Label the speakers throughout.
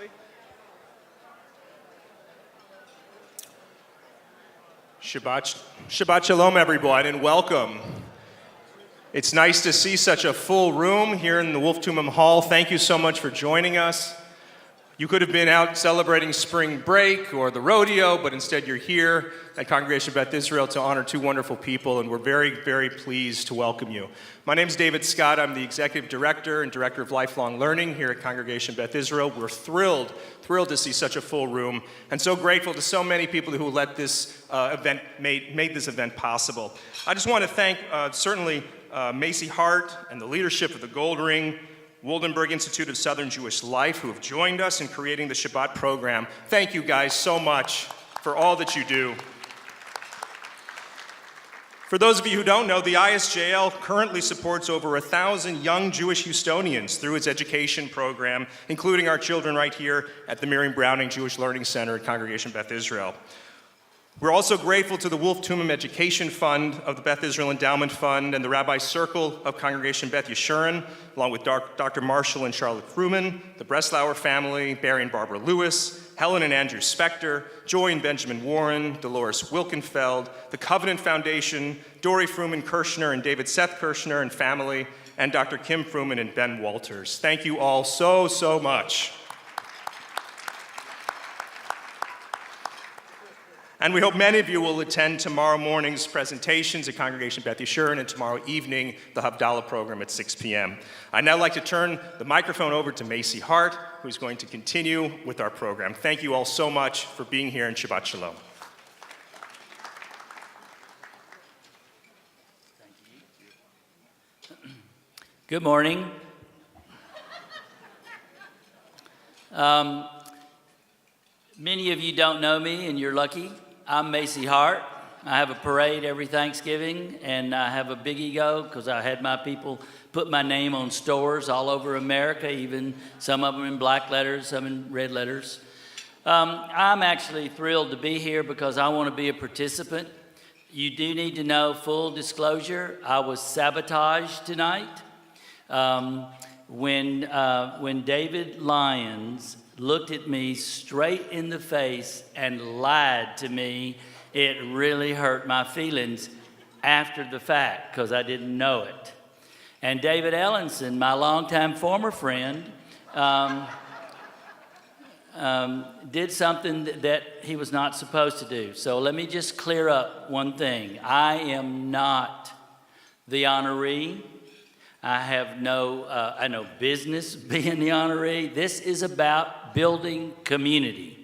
Speaker 1: quickly. Shabbat Shalom, everyone, and welcome. It's nice to see such a full room here in the Wolf Tumim Hall. Thank you so much for joining us. You could have been out celebrating spring break or the rodeo, but instead you're here at Congregation Beth Israel to honor two wonderful people, and we're very, very pleased to welcome you. My name is David Scott. I'm the Executive Director and Director of Lifelong Learning here at Congregation Beth Israel. We're thrilled to see such a full room, and so grateful to so many people who let this made this event possible. I just want to thank certainly Macy Hart and the leadership of the Gold Ring, Woldenberg Institute of Southern Jewish Life, who have joined us in creating the Shabbat program. Thank you guys so much for all that you do. For those of you who don't know, the ISJL currently supports over 1,000 young Jewish Houstonians through its education program, including our children right here at the Miriam Browning Jewish Learning Center at Congregation Beth Israel. We're also grateful to the Wolf Tumim Education Fund of the Beth Israel Endowment Fund and the Rabbi Circle of Congregation Beth Yeshurun, along with Dr. Marshall and Charlotte Fruman, the Breslauer family, Barry and Barbara Lewis, Helen and Andrew Spector, Joy and Benjamin Warren, Dolores Wilkenfeld, the Covenant Foundation, Dory Fruman Kirshner and David Seth Kirshner and family, and Dr. Kim Fruman and Ben Walters. Thank you all so, so much. And we hope many of you will attend tomorrow morning's presentations at Congregation Beth Yeshurun and tomorrow evening, the Havdalah program at 6 p.m. I'd now like to turn the microphone over to Macy Hart, who's going to continue with our program. Thank you all so much for being here, and Shabbat Shalom.
Speaker 2: Good morning. Many of you don't know me, and you're lucky. I'm Macy Hart. I have a parade every Thanksgiving, and I have a big ego because I had my people put my name on stores all over America, even some of them in black letters, some in red letters. I'm actually thrilled to be here because I want to be a participant. You do need to know, full disclosure, I was sabotaged tonight. When David Lyons looked at me straight in the face and lied to me, it really hurt my feelings after the fact because I didn't know it. And David Ellenson, my longtime former friend, did something that he was not supposed to do. So let me just clear up one thing. I am not the honoree. I have no business being the honoree. This is about building community.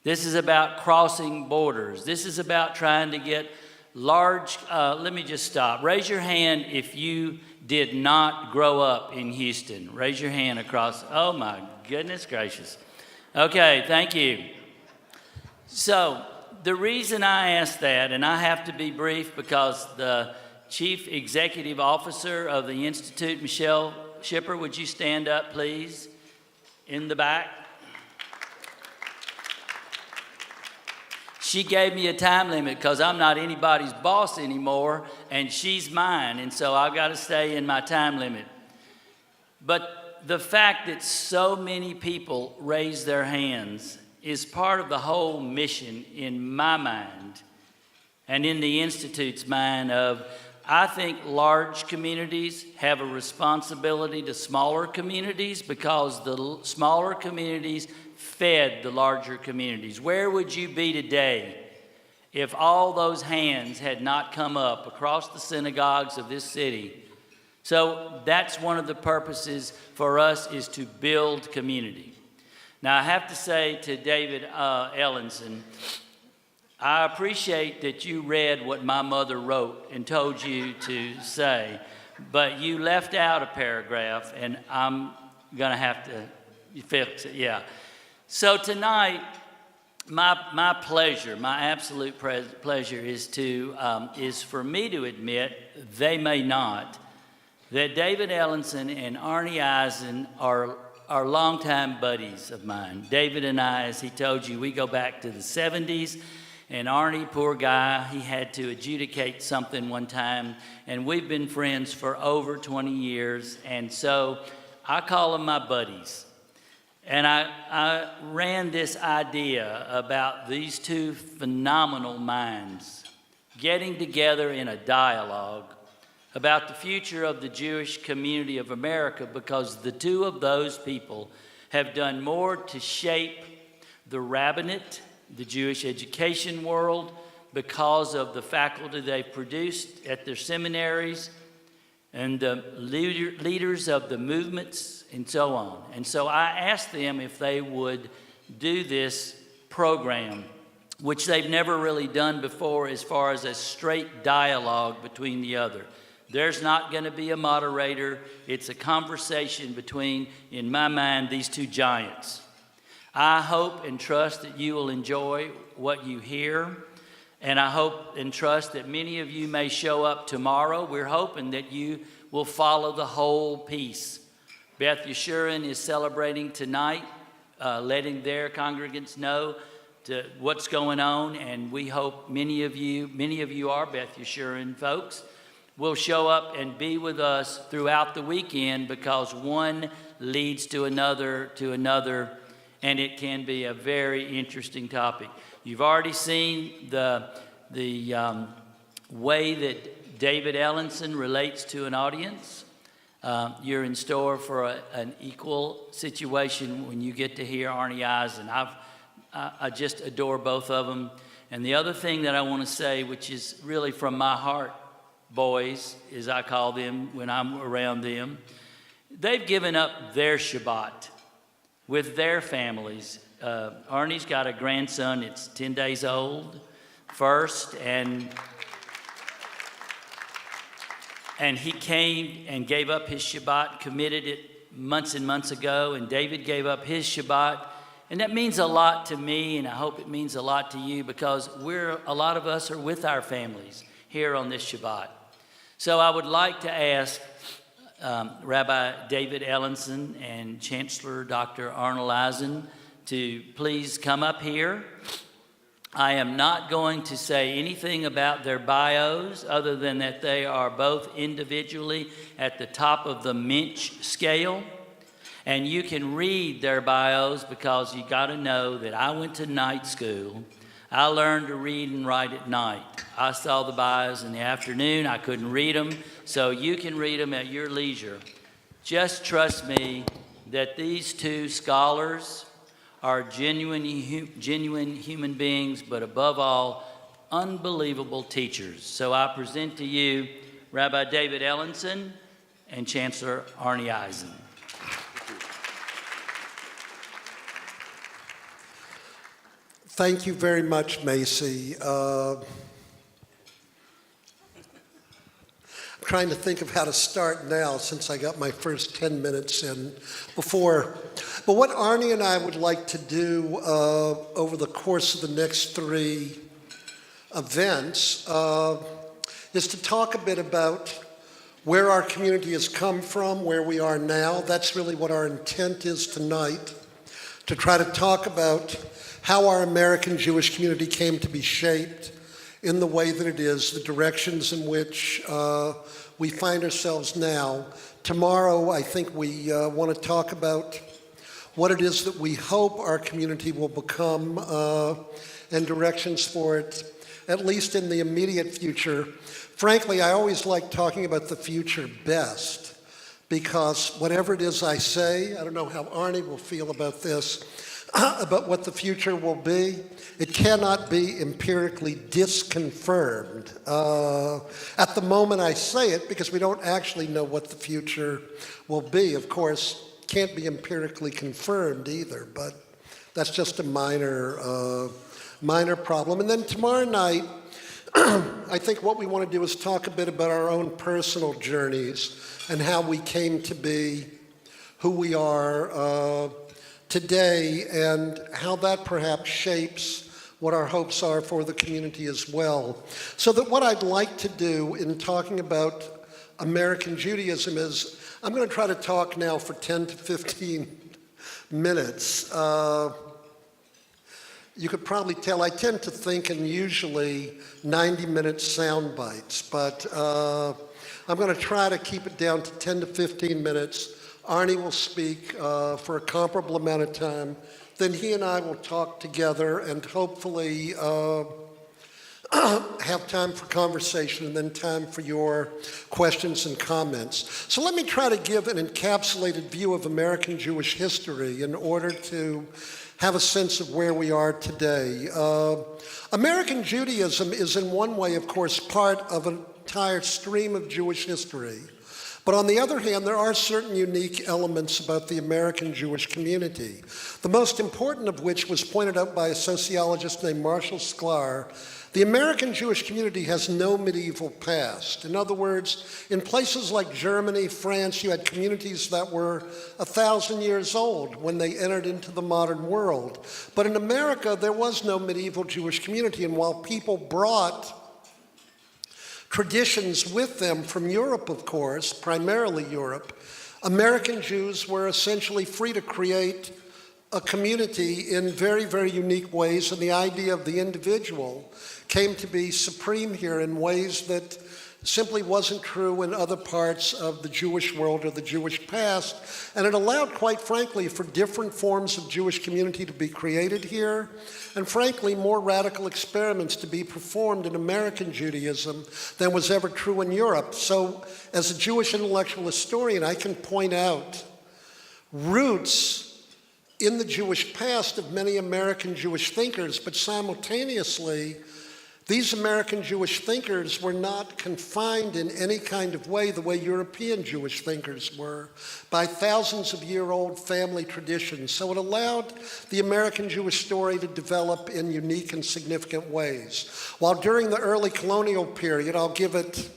Speaker 2: This is about crossing borders. This is about trying to get large, let me just stop. Raise your hand if you did not grow up in Houston. Raise your hand across, oh my goodness gracious. Okay, thank you. So the reason I asked that, and I have to be brief because the Chief Executive Officer of the Institute, Michelle Schipper, would you stand up, please, in the back? She gave me a time limit because I'm not anybody's boss anymore, and she's mine, and so I've got to stay in my time limit. But the fact that so many people raise their hands is part of the whole mission in my mind and in the Institute's mind of, I think large communities have a responsibility to smaller communities because the smaller communities fed the larger communities. Where would you be today if all those hands had not come up across the synagogues of this city? So that's one of the purposes for us, is to build community. Now I have to say to David Ellenson, I appreciate that you read what my mother wrote and told you to say, but you left out a paragraph, and I'm going to have to fix it, yeah. So tonight, my pleasure, my absolute pleasure is for me to admit, they may not, that David Ellenson and Arnie Eisen are longtime buddies of mine. David and I, as he told you, we go back to the 70s. And Arnie, poor guy, he had to adjudicate something one time, and we've been friends for over 20 years, and so I call them my buddies. And I ran this idea about these two phenomenal minds getting together in a dialogue about the future of the Jewish community of America, because the two of those people have done more to shape the rabbinate, the Jewish education world, because of the faculty they've produced at their seminaries and the leaders of the movements and so on. And so I asked them if they would do this program, which they've never really done before, as far as a straight dialogue between the other. There's not going to be a moderator. It's a conversation between, in my mind, these two giants. I hope and trust that you will enjoy what you hear, and I hope and trust that many of you may show up tomorrow. We're hoping that you will follow the whole piece. Beth Israel is celebrating tonight, letting their congregants know what's going on, and we hope many of you are Beth Israel folks, will show up and be with us throughout the weekend, because one leads to another, and it can be a very interesting topic. You've already seen the way that David Ellenson relates to an audience. You're in store for an equal situation when you get to hear Arnie Eisen. I just adore both of them. And the other thing that I want to say, which is really from my heart, boys, as I call them when I'm around them, they've given up their Shabbat with their families. Arnie's got a grandson that's 10 days old first, and he came and gave up his Shabbat, committed it months and months ago, and David gave up his Shabbat. And that means a lot to me, and I hope it means a lot to you, because a lot of us are with our families here on this Shabbat. So I would like to ask Rabbi David Ellenson and Chancellor Dr. Arnold Eisen to please come up here. I am not going to say anything about their bios other than that they are both individually at the top of the Mensch scale. And you can read their bios, because you got to know that I went to night school. I learned to read and write at night. I saw the bios in the afternoon. I couldn't read them, so you can read them at your leisure. Just trust me that these two scholars are genuine human beings, but above all, unbelievable teachers. So I present to you Rabbi David Ellenson and Chancellor Arnie Eisen.
Speaker 3: Thank you very much, Macy. I'm trying to think of how to start now, since I got my first 10 minutes in before. But what Arnie and I would like to do over the course of the next 3 events is to talk a bit about where our community has come from, where we are now. That's really what our intent is tonight, to try to talk about how our American Jewish community came to be shaped in the way that it is, the directions in which we find ourselves now. Tomorrow, I think we want to talk about what it is that we hope our community will become and directions for it, at least in the immediate future. Frankly, I always like talking about the future best, because whatever it is I say, I don't know how Arnie will feel about this, about what the future will be, it cannot be empirically disconfirmed at the moment I say it, because we don't actually know what the future will be. Of course, can't be empirically confirmed either, but that's just a minor problem. And then tomorrow night, I think what we want to do is talk a bit about our own personal journeys and how we came to be who we are today, and how that perhaps shapes what our hopes are for the community as well. So that what I'd like to do in talking about American Judaism is, I'm going to try to talk now for 10 to 15 minutes. You could probably tell I tend to think in usually 90-minute sound bites, but I'm going to try to keep it down to 10 to 15 minutes, Arnie will speak for a comparable amount of time. Then he and I will talk together and hopefully have time for conversation and then time for your questions and comments. So let me try to give an encapsulated view of American Jewish history in order to have a sense of where we are today. American Judaism is in one way, of course, part of an entire stream of Jewish history. But on the other hand, there are certain unique elements about the American Jewish community, the most important of which was pointed out by a sociologist named Marshall Sklar. The American Jewish community has no medieval past. In other words, in places like Germany, France, you had communities that were 1,000 years old when they entered into the modern world. But in America, there was no medieval Jewish community, and while people brought traditions with them from Europe, of course, primarily Europe, American Jews were essentially free to create a community in very, very unique ways, and the idea of the individual came to be supreme here in ways that simply wasn't true in other parts of the Jewish world or the Jewish past. And it allowed, quite frankly, for different forms of Jewish community to be created here, and frankly, more radical experiments to be performed in American Judaism than was ever true in Europe. So, as a Jewish intellectual historian, I can point out roots in the Jewish past of many American Jewish thinkers, but simultaneously, these American Jewish thinkers were not confined in any kind of way the way European Jewish thinkers were by thousands of year-old family traditions. So it allowed the American Jewish story to develop in unique and significant ways. While during the early colonial period, I'll give it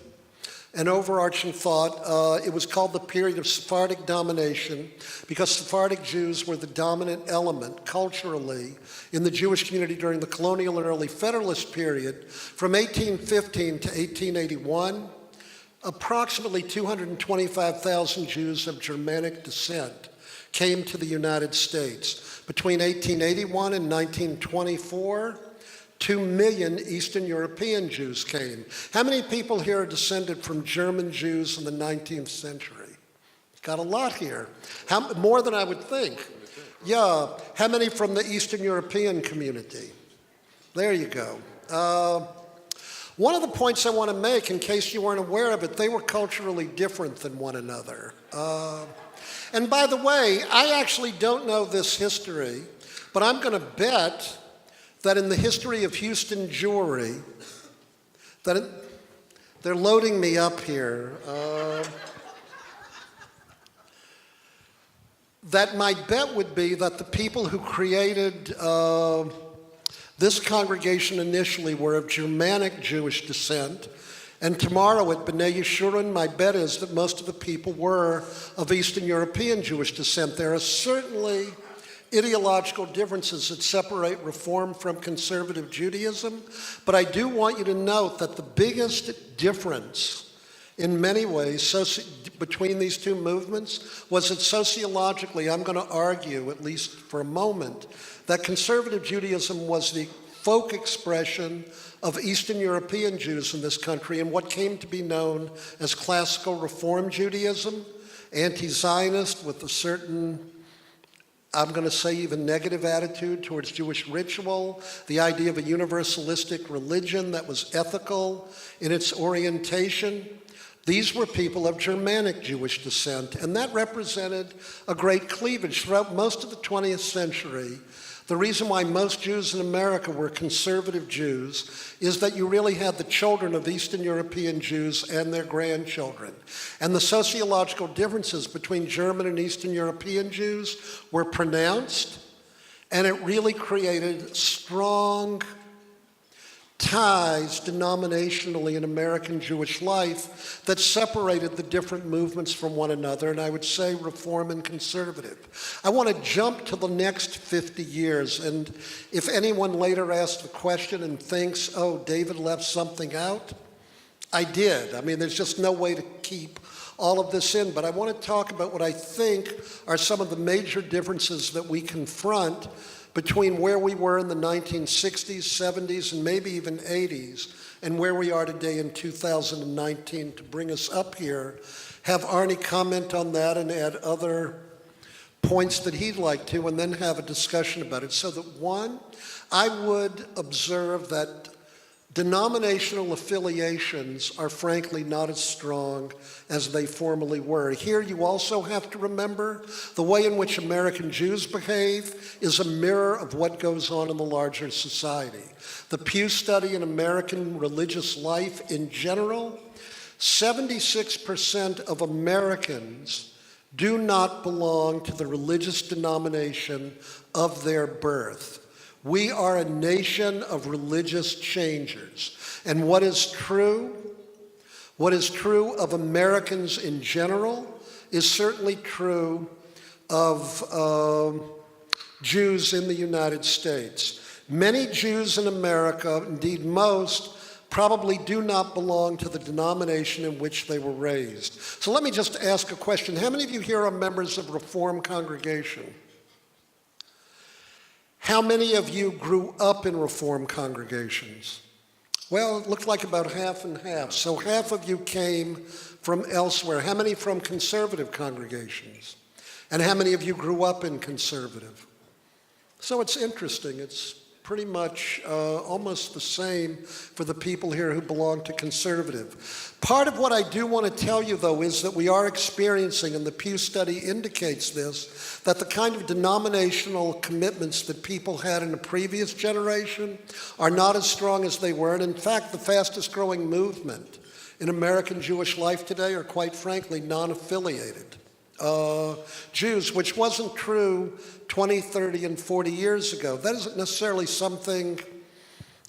Speaker 3: an overarching thought, it was called the period of Sephardic domination because Sephardic Jews were the dominant element culturally in the Jewish community during the colonial and early Federalist period. From 1815 to 1881, approximately 225,000 Jews of Germanic descent came to the United States. Between 1881 and 1924, 2 million Eastern European Jews came. How many people here are descended from German Jews in the 19th century? Got a lot here. More than I would think. Yeah. How many from the Eastern European community? There you go. One of the points I want to make, in case you weren't aware of it, they were culturally different than one another. And by the way, I actually don't know this history, but I'm going to bet that in the history of Houston Jewry, they're loading me up here, that my bet would be that the people who created this congregation initially were of Germanic Jewish descent, and tomorrow at B'nai Yeshurun, my bet is that most of the people were of Eastern European Jewish descent. There are certainly ideological differences that separate Reform from conservative Judaism, but I do want you to note that the biggest difference in many ways between these two movements was that sociologically, I'm going to argue, at least for a moment, that conservative Judaism was the folk expression of Eastern European Jews in this country in what came to be known as classical Reform Judaism, anti-Zionist with a certain, I'm going to say, even negative attitude towards Jewish ritual, the idea of a universalistic religion that was ethical in its orientation. These were people of Germanic Jewish descent, and that represented a great cleavage throughout most of the 20th century. The reason why most Jews in America were conservative Jews is that you really had the children of Eastern European Jews and their grandchildren. And the sociological differences between German and Eastern European Jews were pronounced, and it really created strong ties denominationally in American Jewish life that separated the different movements from one another, and I would say Reform and conservative. I want to jump to the next 50 years, and if anyone later asks the question and thinks, oh, David left something out, I did. I mean, there's just no way to keep all of this in, but I want to talk about what I think are some of the major differences that we confront between where we were in the 1960s, 70s, and maybe even 80s, and where we are today in 2019. To bring us up here, have Arnie comment on that and add other points that he'd like to, and then have a discussion about it. So that one, I would observe that denominational affiliations are frankly not as strong as they formerly were. Here you also have to remember the way in which American Jews behave is a mirror of what goes on in the larger society. The Pew Study in American religious life in general, 76% of Americans do not belong to the religious denomination of their birth. We are a nation of religious changers. And what is true of Americans in general is certainly true of Jews in the United States. Many Jews in America, indeed most, probably do not belong to the denomination in which they were raised. So let me just ask a question. How many of you here are members of Reformed congregation? How many of you grew up in Reformed congregations? Well, it looked like about half and half. So half of you came from elsewhere. How many from conservative congregations? And how many of you grew up in conservative? So it's interesting. It's pretty much almost the same for the people here who belong to conservative. Part of what I do want to tell you, though, is that we are experiencing, and the Pew Study indicates this, that the kind of denominational commitments that people had in the previous generation are not as strong as they were. And in fact, the fastest growing movement in American Jewish life today are, quite frankly, non-affiliated Jews, which wasn't true 20, 30, and 40 years ago. That isn't necessarily something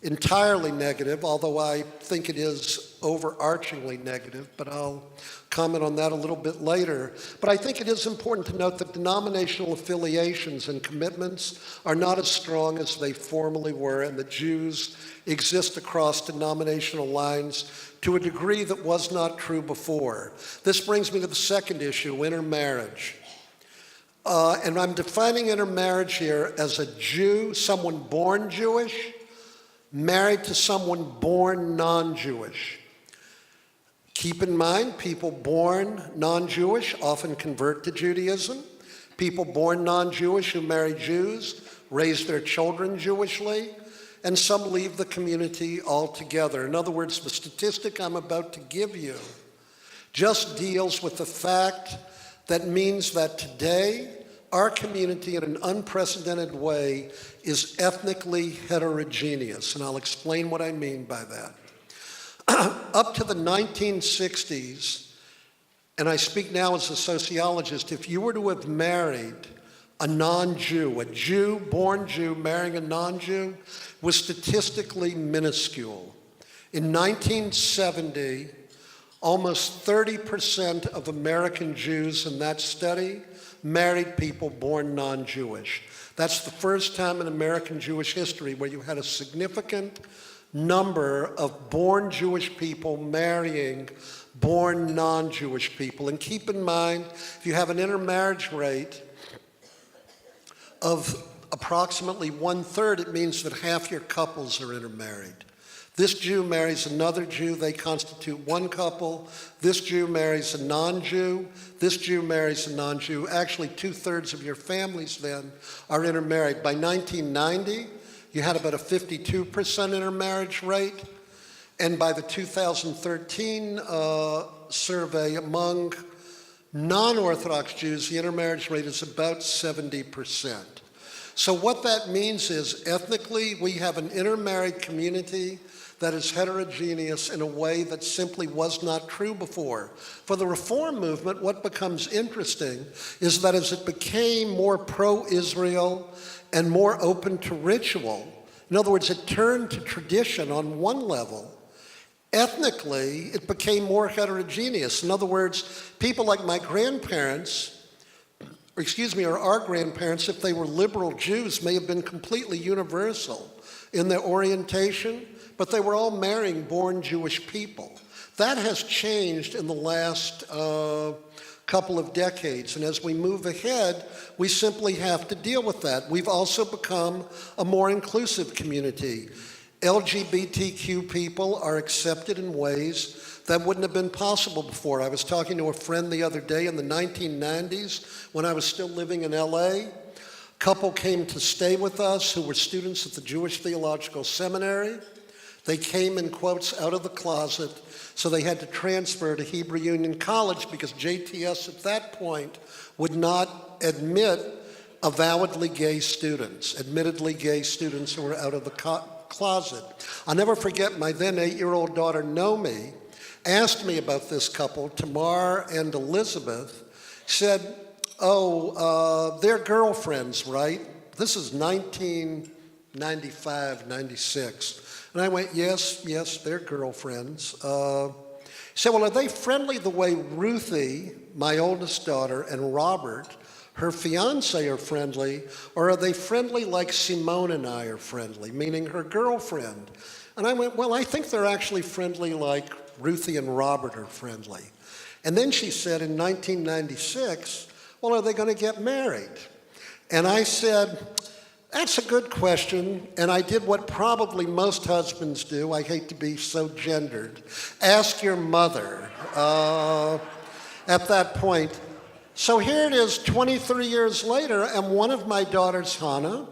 Speaker 3: entirely negative, although I think it is overarchingly negative, but I'll comment on that a little bit later. But I think it is important to note that denominational affiliations and commitments are not as strong as they formerly were, and that Jews exist across denominational lines to a degree that was not true before. This brings me to the second issue, intermarriage. And I'm defining intermarriage here as a Jew, someone born Jewish, married to someone born non-Jewish. Keep in mind, people born non-Jewish often convert to Judaism. People born non-Jewish who marry Jews raise their children Jewishly, and some leave the community altogether. In other words, the statistic I'm about to give you just deals with the fact that means that today our community in an unprecedented way is ethnically heterogeneous, and I'll explain what I mean by that. Up to the 1960s, and I speak now as a sociologist, if you were to have married a non-Jew, a Jew, born Jew, marrying a non-Jew, was statistically minuscule. In 1970, almost 30% of American Jews in that study married people born non-Jewish. That's the first time in American Jewish history where you had a significant number of born Jewish people marrying born non-Jewish people. And keep in mind, if you have an intermarriage rate of approximately 1/3, it means that half your couples are intermarried. This Jew marries another Jew, they constitute one couple. This Jew marries a non-Jew. This Jew marries a non-Jew. Actually, 2/3 of your families then are intermarried. By 1990, you had about a 52% intermarriage rate. And by the 2013 survey among non-Orthodox Jews, the intermarriage rate is about 70%. So what that means is, ethnically, we have an intermarried community that is heterogeneous in a way that simply was not true before. For the Reform movement, what becomes interesting is that as it became more pro-Israel and more open to ritual, in other words, it turned to tradition on one level, ethnically, it became more heterogeneous. In other words, people like my grandparents, or our grandparents, if they were liberal Jews, may have been completely universal in their orientation, but they were all marrying born Jewish people. That has changed in the last couple of decades, and as we move ahead, we simply have to deal with that. We've also become a more inclusive community. LGBTQ people are accepted in ways that wouldn't have been possible before. I was talking to a friend the other day in the 1990s when I was still living in LA. A couple came to stay with us who were students at the Jewish Theological Seminary. They came, in quotes, out of the closet, so they had to transfer to Hebrew Union College because JTS at that point would not admit avowedly gay students, admittedly gay students who were out of the closet. I'll never forget my then 8-year-old daughter, Nomi, asked me about this couple, Tamar and Elizabeth, said, they're girlfriends, right? This is 1995, 96. And I went, yes, they're girlfriends. He said, well, are they friendly the way Ruthie, my oldest daughter, and Robert, her fiance, are friendly, or are they friendly like Simone and I are friendly, meaning her girlfriend? And I went, well, I think they're actually friendly like Ruthie and Robert are friendly. And then she said in 1996, well, are they going to get married? And I said, that's a good question, and I did what probably most husbands do. I hate to be so gendered. Ask your mother at that point. So here it is 23 years later, and one of my daughters, Hannah,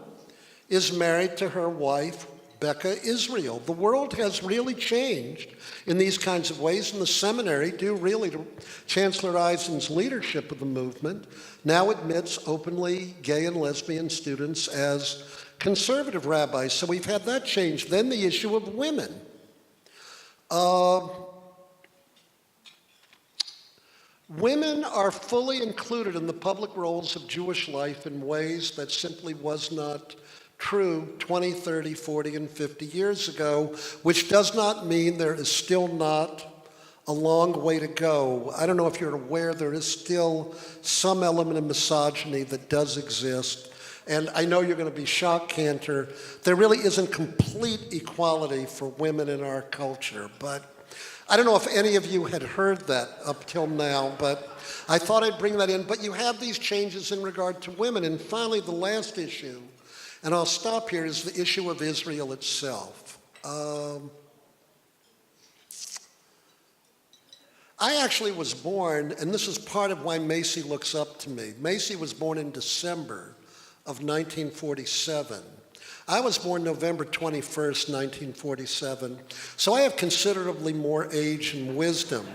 Speaker 3: is married to her wife, Beth Israel. The world has really changed in these kinds of ways, and the seminary, due really to Chancellor Eisen's leadership of the movement, now admits openly gay and lesbian students as conservative rabbis. So we've had that change. Then the issue of women. Women are fully included in the public roles of Jewish life in ways that simply was not true 20, 30, 40, and 50 years ago, which does not mean there is still not a long way to go. I don't know if you're aware, there is still some element of misogyny that does exist. And I know you're going to be shocked, Cantor. There really isn't complete equality for women in our culture. But I don't know if any of you had heard that up till now, but I thought I'd bring that in. But you have these changes in regard to women. And finally, the last issue, and I'll stop here, is the issue of Israel itself. I actually was born, and this is part of why Macy looks up to me. Macy was born in December of 1947. I was born November 21st, 1947. So I have considerably more age and wisdom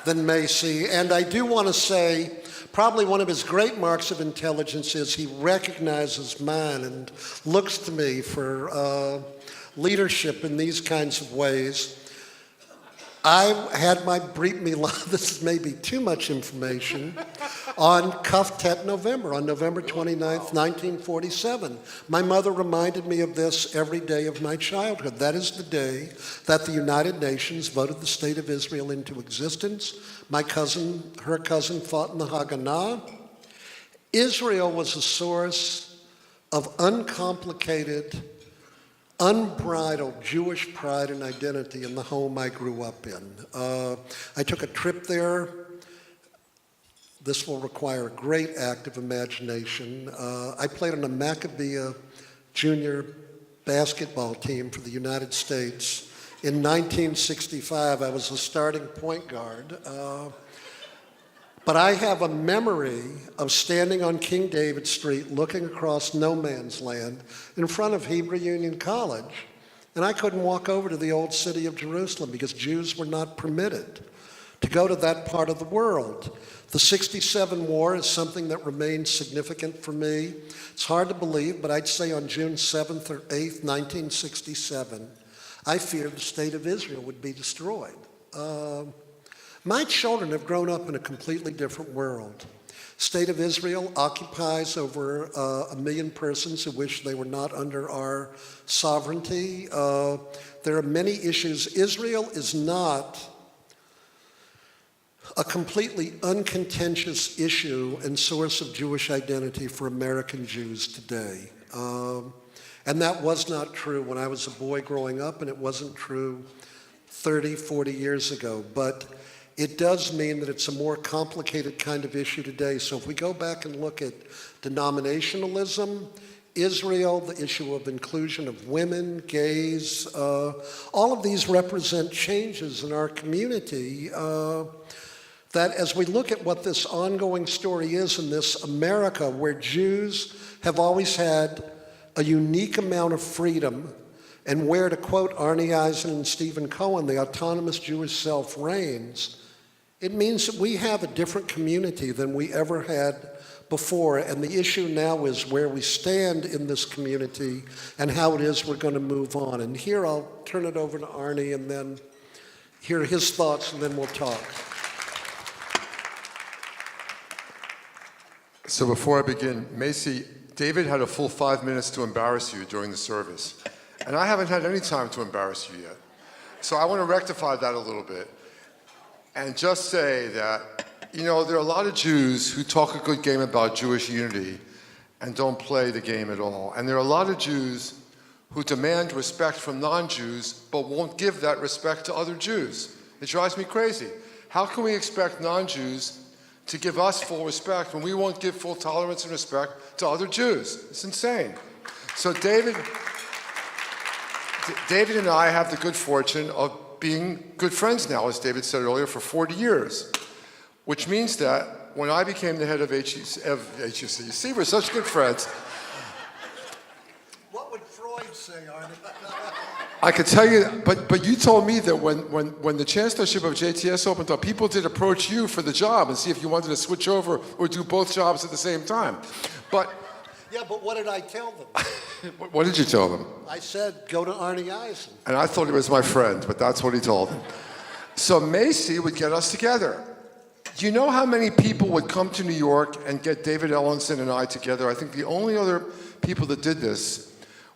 Speaker 3: than Macy. And I do want to say, probably one of his great marks of intelligence is he recognizes mine and looks to me for leadership in these kinds of ways. I had my Brit Milah, this is maybe too much information, on Kaftet November, on November 29th, 1947. My mother reminded me of this every day of my childhood. That is the day that the United Nations voted the state of Israel into existence. My cousin, her cousin, fought in the Haganah. Israel was a source of uncomplicated, unbridled Jewish pride and identity in the home I grew up in. I took a trip there. This will require a great act of imagination. I played on a Maccabea junior basketball team for the United States. In 1965, I was a starting point guard. But I have a memory of standing on King David Street looking across no man's land in front of Hebrew Union College. And I couldn't walk over to the old city of Jerusalem because Jews were not permitted to go to that part of the world. The '67 war is something that remains significant for me. It's hard to believe, but I'd say on June 7th or 8th, 1967, I feared the state of Israel would be destroyed. My children have grown up in a completely different world. State of Israel occupies over 1 million persons who wish they were not under our sovereignty. There are many issues. Israel is not a completely uncontentious issue and source of Jewish identity for American Jews today. And that was not true when I was a boy growing up, and it wasn't true 30, 40 years ago, but it does mean that it's a more complicated kind of issue today. So if we go back and look at denominationalism, Israel, the issue of inclusion of women, gays, all of these represent changes in our community that as we look at what this ongoing story is in this America where Jews have always had a unique amount of freedom and where, to quote Arnie Eisen and Stephen Cohen, the autonomous Jewish self reigns, it means that we have a different community than we ever had before, and the issue now is where we stand in this community and how it is we're going to move on. And here I'll turn it over to Arnie and then hear his thoughts, and then we'll talk.
Speaker 4: So before I begin, Macy, David had a full 5 minutes to embarrass you during the service, and I haven't had any time to embarrass you yet. So I want to rectify that a little bit and just say that, you know, there are a lot of Jews who talk a good game about Jewish unity and don't play the game at all. And there are a lot of Jews who demand respect from non-Jews but won't give that respect to other Jews. It drives me crazy. How can we expect non-Jews to give us full respect when we won't give full tolerance and respect to other Jews? It's insane. So David and I have the good fortune of being good friends now, as David said earlier, for 40 years. Which means that when I became the head of HUC, you see, we're such good friends.
Speaker 3: What would Freud say, Arnie?
Speaker 4: I could tell you, but you told me that when the chancellorship of JTS opened up, people did approach you for the job and see if you wanted to switch over or do both jobs at the same time. But
Speaker 3: Yeah, but what did I tell them?
Speaker 4: what did you tell them?
Speaker 3: I said, go to Arnie Eisen.
Speaker 4: And I thought he was my friend, but that's what he told them. So Macy would get us together. Do you know how many people would come to New York and get David Ellenson and I together? I think the only other people that did this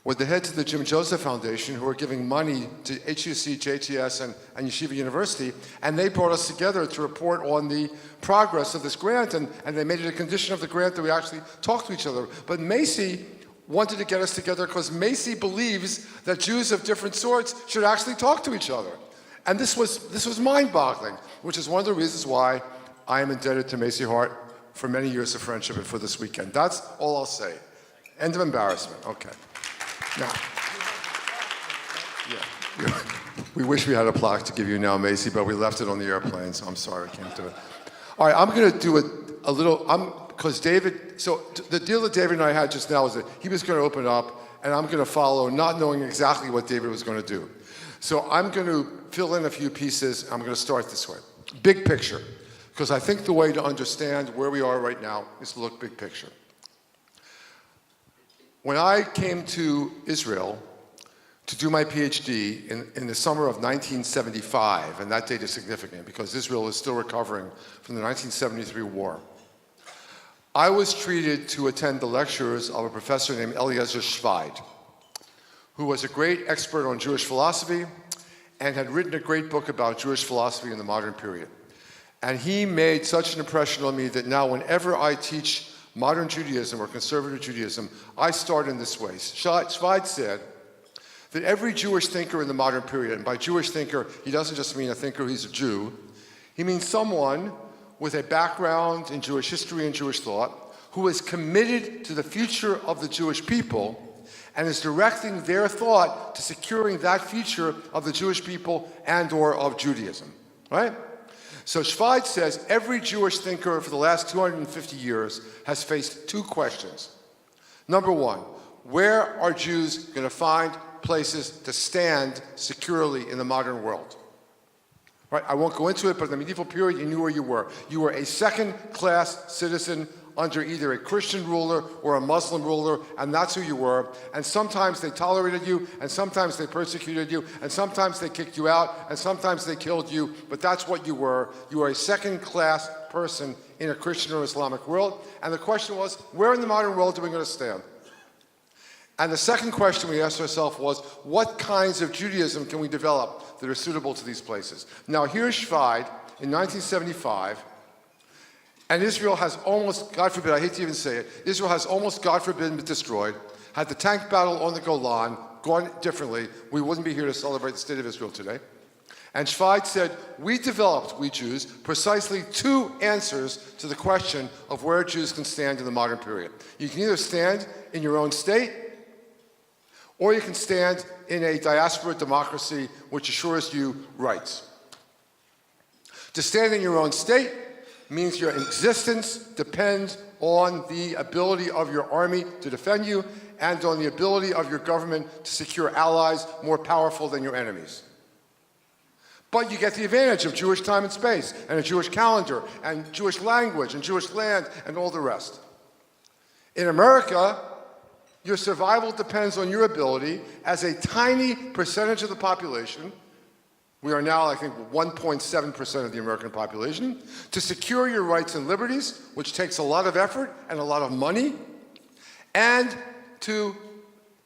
Speaker 4: were the heads of the Jim Joseph Foundation, who are giving money to HUC, JTS, and Yeshiva University, and they brought us together to report on the progress of this grant, and they made it a condition of the grant that we actually talk to each other. But Macy wanted to get us together because Macy believes that Jews of different sorts should actually talk to each other. And this was mind-boggling, which is one of the reasons why I am indebted to Macy Hart for many years of friendship and for this weekend. That's all I'll say. End of embarrassment. Okay. Now, yeah, we wish we had a plaque to give you now, Macy, but we left it on the airplane, so I'm sorry I can't do it. All right, I'm going to do a little, because David, so the deal that David and I had just now was that he was going to open up, and I'm going to follow, not knowing exactly what David was going to do. So I'm going to fill in a few pieces. I'm going to start this way. Big picture. Because I think the way to understand where we are right now is to look big picture. When I came to Israel to do my PhD in the summer of 1975, and that date is significant because Israel is still recovering from the 1973 war, I was treated to attend the lectures of a professor named Eliezer Schweid, who was a great expert on Jewish philosophy and had written a great book about Jewish philosophy in the modern period. And he made such an impression on me that now whenever I teach modern Judaism or conservative Judaism, I start in this way. Schweid said that every Jewish thinker in the modern period, and by Jewish thinker, he doesn't just mean a thinker who's a Jew, he means someone with a background in Jewish history and Jewish thought who is committed to the future of the Jewish people and is directing their thought to securing that future of the Jewish people and or of Judaism, right? So Schweid says every Jewish thinker for the last 250 years has faced two questions. Number one, where are Jews going to find places to stand securely in the modern world? Right? I won't go into it, but in the medieval period, you knew where you were. You were a second-class citizen under either a Christian ruler or a Muslim ruler, and that's who you were. And sometimes they tolerated you, and sometimes they persecuted you, and sometimes they kicked you out, and sometimes they killed you, but that's what you were. You were a second-class person in a Christian or Islamic world. And the question was, where in the modern world are we going to stand? And the second question we asked ourselves was, what kinds of Judaism can we develop that are suitable to these places? Now, here's Schweid in 1975, and Israel has almost, God forbid, I hate to even say it, Israel has almost, God forbid, been destroyed. Had the tank battle on the Golan gone differently, we wouldn't be here to celebrate the State of Israel today. And Schweid said, we Jews, precisely two answers to the question of where Jews can stand in the modern period. You can either stand in your own state, or you can stand in a diaspora democracy which assures you rights. To stand in your own state means your existence depends on the ability of your army to defend you and on the ability of your government to secure allies more powerful than your enemies. But you get the advantage of Jewish time and space, and a Jewish calendar, and Jewish language, and Jewish land, and all the rest. In America, your survival depends on your ability as a tiny percentage of the population, we are now, I think, 1.7% of the American population, to secure your rights and liberties, which takes a lot of effort and a lot of money, and to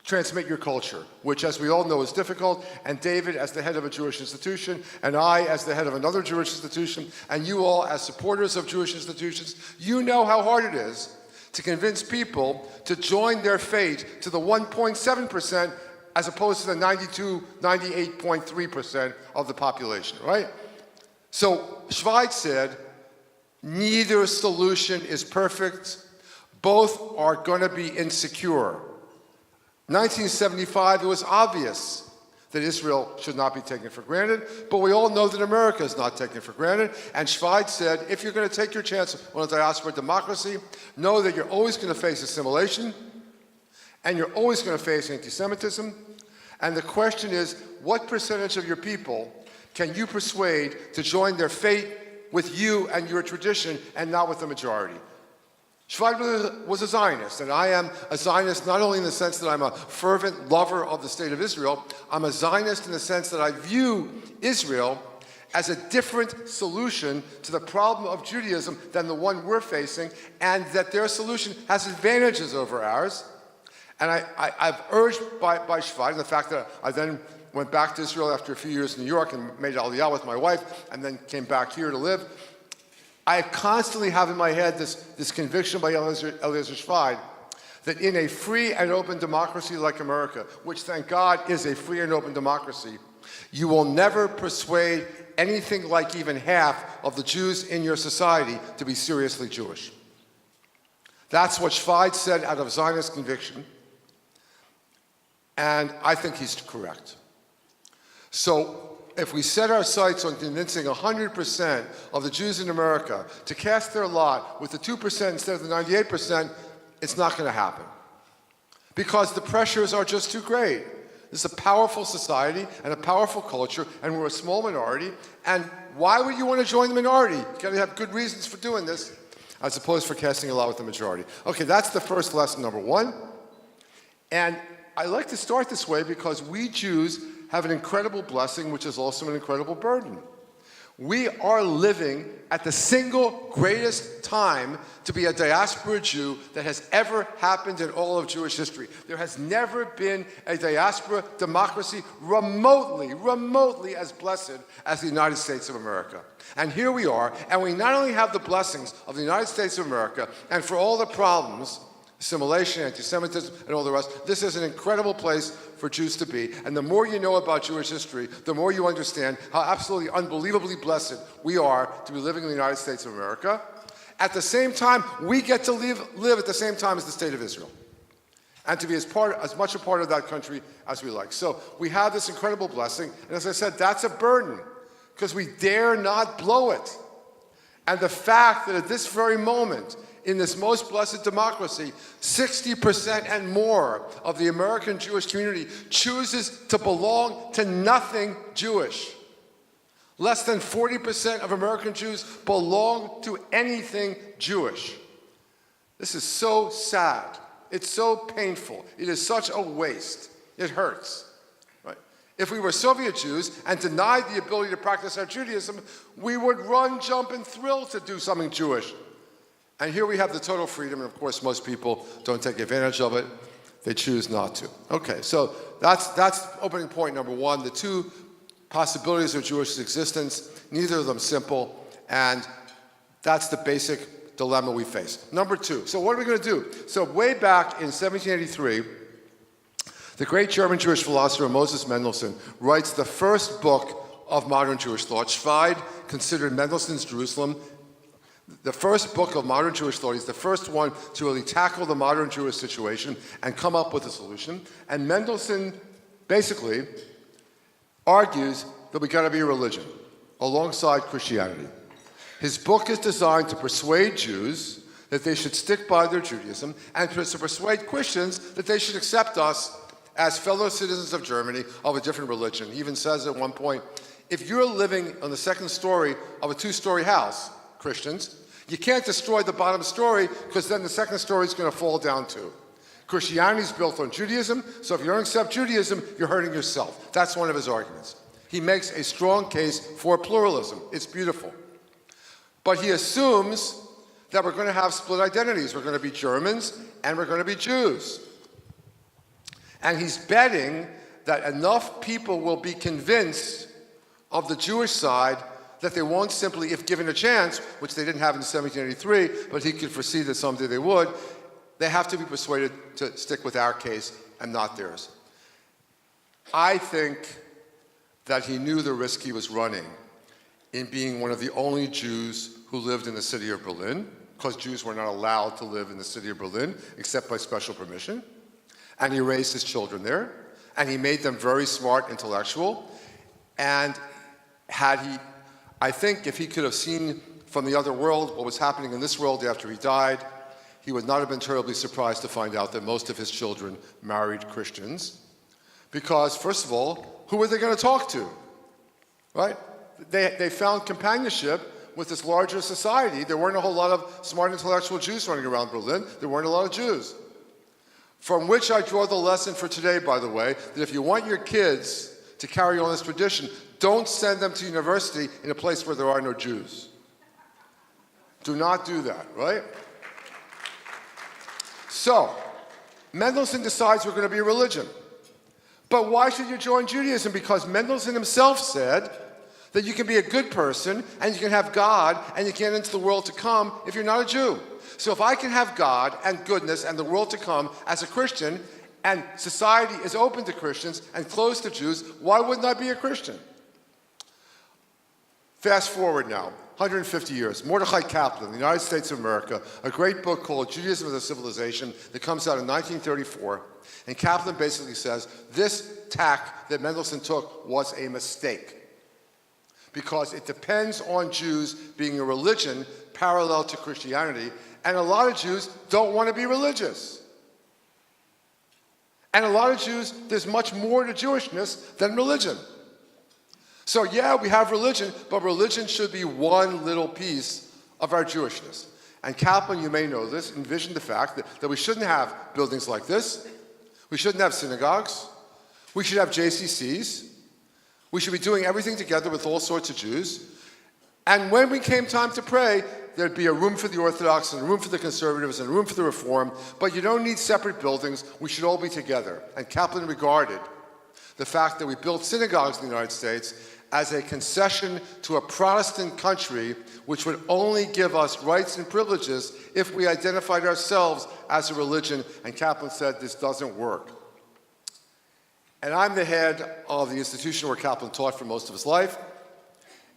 Speaker 4: transmit your culture, which, as we all know, is difficult. And David, as the head of a Jewish institution, and I, as the head of another Jewish institution, and you all, as supporters of Jewish institutions, you know how hard it is to convince people to join their fate to the 1.7% as opposed to the 98.3% of the population, right? So Schweid said, neither solution is perfect. Both are going to be insecure. 1975, it was obvious that Israel should not be taken for granted, but we all know that America is not taken for granted. And Schweid said, if you're going to take your chance on a diaspora democracy, know that you're always going to face assimilation, and you're always going to face anti-Semitism. And the question is, what percentage of your people can you persuade to join their fate with you and your tradition and not with the majority? Schweid was a Zionist, and I am a Zionist not only in the sense that I'm a fervent lover of the state of Israel, I'm a Zionist in the sense that I view Israel as a different solution to the problem of Judaism than the one we're facing, and that their solution has advantages over ours. And I've urged by Schweid, and the fact that I then went back to Israel after a few years in New York and made Aliyah with my wife, and then came back here to live, I constantly have in my head this conviction by Eliezer Schweid that in a free and open democracy like America, which thank God is a free and open democracy, you will never persuade anything like even half of the Jews in your society to be seriously Jewish. That's what Schweid said out of Zionist conviction, and I think he's correct. So if we set our sights on convincing 100% of the Jews in America to cast their lot with the 2% instead of the 98%, it's not going to happen. Because the pressures are just too great. This is a powerful society and a powerful culture, and we're a small minority. And why would you want to join the minority? You've got to have good reasons for doing this, as opposed for casting a lot with the majority. Okay, that's the first lesson, number one. And I like to start this way because we Jews have an incredible blessing, which is also an incredible burden. We are living at the single greatest time to be a diaspora Jew that has ever happened in all of Jewish history. There has never been a diaspora democracy remotely as blessed as the United States of America. And here we are, and we not only have the blessings of the United States of America, and for all the problems, assimilation, anti-Semitism, and all the rest, this is an incredible place for Jews to be. And the more you know about Jewish history, the more you understand how absolutely unbelievably blessed we are to be living in the United States of America. At the same time, we get to live at the same time as the state of Israel, and to be as much a part of that country as we like. So we have this incredible blessing, and as I said, that's a burden, because we dare not blow it. And the fact that at this very moment, in this most blessed democracy, 60% and more of the American Jewish community chooses to belong to nothing Jewish. Less than 40% of American Jews belong to anything Jewish. This is so sad. It's so painful. It is such a waste. It hurts. Right? If we were Soviet Jews and denied the ability to practice our Judaism, we would run, jump, and thrill to do something Jewish. And here we have the total freedom, and of course most people don't take advantage of it. They choose not to. Okay, so that's opening point number one. The two possibilities of Jewish existence, neither of them simple, and that's the basic dilemma we face. Number two, so what are we going to do? So way back in 1783, the great German Jewish philosopher Moses Mendelssohn writes the first book of modern Jewish thought. Schweid considered Mendelssohn's Jerusalem the first book of modern Jewish thought. He's the first one to really tackle the modern Jewish situation and come up with a solution. And Mendelssohn basically argues that we got to be a religion alongside Christianity. His book is designed to persuade Jews that they should stick by their Judaism and to persuade Christians that they should accept us as fellow citizens of Germany of a different religion. He even says at one point, if you're living on the second story of a two-story house, Christians, you can't destroy the bottom story because then the second story is going to fall down too. Christianity is built on Judaism, so if you don't accept Judaism, you're hurting yourself. That's one of his arguments. He makes a strong case for pluralism. It's beautiful. But he assumes that we're going to have split identities. We're going to be Germans and we're going to be Jews. And he's betting that enough people will be convinced of the Jewish side that they won't simply, if given a chance, which they didn't have in 1783, but he could foresee that someday they would, they have to be persuaded to stick with our case and not theirs. I think that he knew the risk he was running in being one of the only Jews who lived in the city of Berlin, because Jews were not allowed to live in the city of Berlin except by special permission. And he raised his children there, and he made them very smart, intellectual. And I think if he could have seen from the other world what was happening in this world after he died, he would not have been terribly surprised to find out that most of his children married Christians. Because, first of all, who were they going to talk to? Right? They found companionship with this larger society. There weren't a whole lot of smart intellectual Jews running around Berlin. There weren't a lot of Jews. From which I draw the lesson for today, by the way, that if you want your kids to carry on this tradition, don't send them to university in a place where there are no Jews. Do not do that, right? So, Mendelssohn decides we're going to be a religion. But why should you join Judaism? Because Mendelssohn himself said that you can be a good person and you can have God and you can get into the world to come if you're not a Jew. So if I can have God and goodness and the world to come as a Christian, and society is open to Christians and closed to Jews, why wouldn't I be a Christian? Fast forward now, 150 years. Mordechai Kaplan, the United States of America, a great book called Judaism as a Civilization that comes out in 1934. And Kaplan basically says this tack that Mendelssohn took was a mistake because it depends on Jews being a religion parallel to Christianity, and a lot of Jews don't want to be religious. And a lot of Jews, there's much more to Jewishness than religion. So yeah, we have religion, but religion should be one little piece of our Jewishness. And Kaplan, you may know this, envisioned the fact that we shouldn't have buildings like this. We shouldn't have synagogues. We should have JCCs. We should be doing everything together with all sorts of Jews. And when we came time to pray, there'd be a room for the Orthodox and a room for the conservatives and a room for the Reform, but you don't need separate buildings. We should all be together. And Kaplan regarded the fact that we built synagogues in the United States as a concession to a Protestant country which would only give us rights and privileges if we identified ourselves as a religion. And Kaplan said, this doesn't work. And I'm the head of the institution where Kaplan taught for most of his life.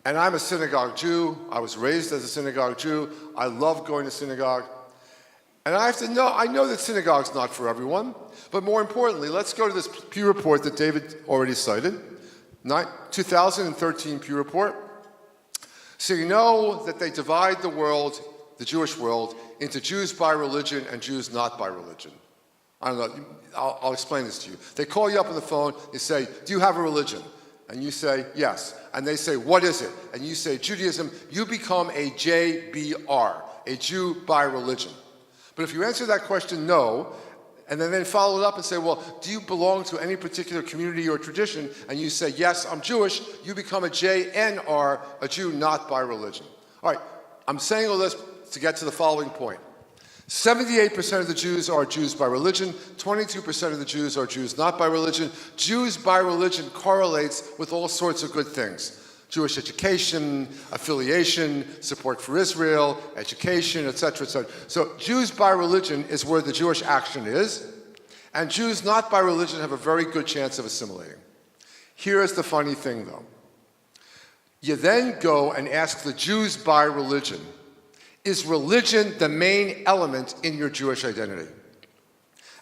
Speaker 4: And I'm a synagogue Jew. I was raised as a synagogue Jew. I love going to synagogue. And I know that synagogue's not for everyone. But more importantly, let's go to this Pew report that David already cited. 2013 Pew report. So you know that they divide the world, the Jewish world, into Jews by religion and Jews not by religion. I don't know, I'll explain this to you. They call you up on the phone, they say, do you have a religion? And you say, yes. And they say, what is it? And you say, Judaism. You become a JBR, a Jew by religion. But if you answer that question, no, and then follow it up and say, well, do you belong to any particular community or tradition? And you say, yes, I'm Jewish. You become a JNR, a Jew not by religion. All right, I'm saying all this to get to the following point. 78% of the Jews are Jews by religion. 22% of the Jews are Jews not by religion. Jews by religion correlates with all sorts of good things. Jewish education, affiliation, support for Israel, education, etc., etc. So Jews by religion is where the Jewish action is, and Jews not by religion have a very good chance of assimilating. Here is the funny thing, though. You then go and ask the Jews by religion, is religion the main element in your Jewish identity?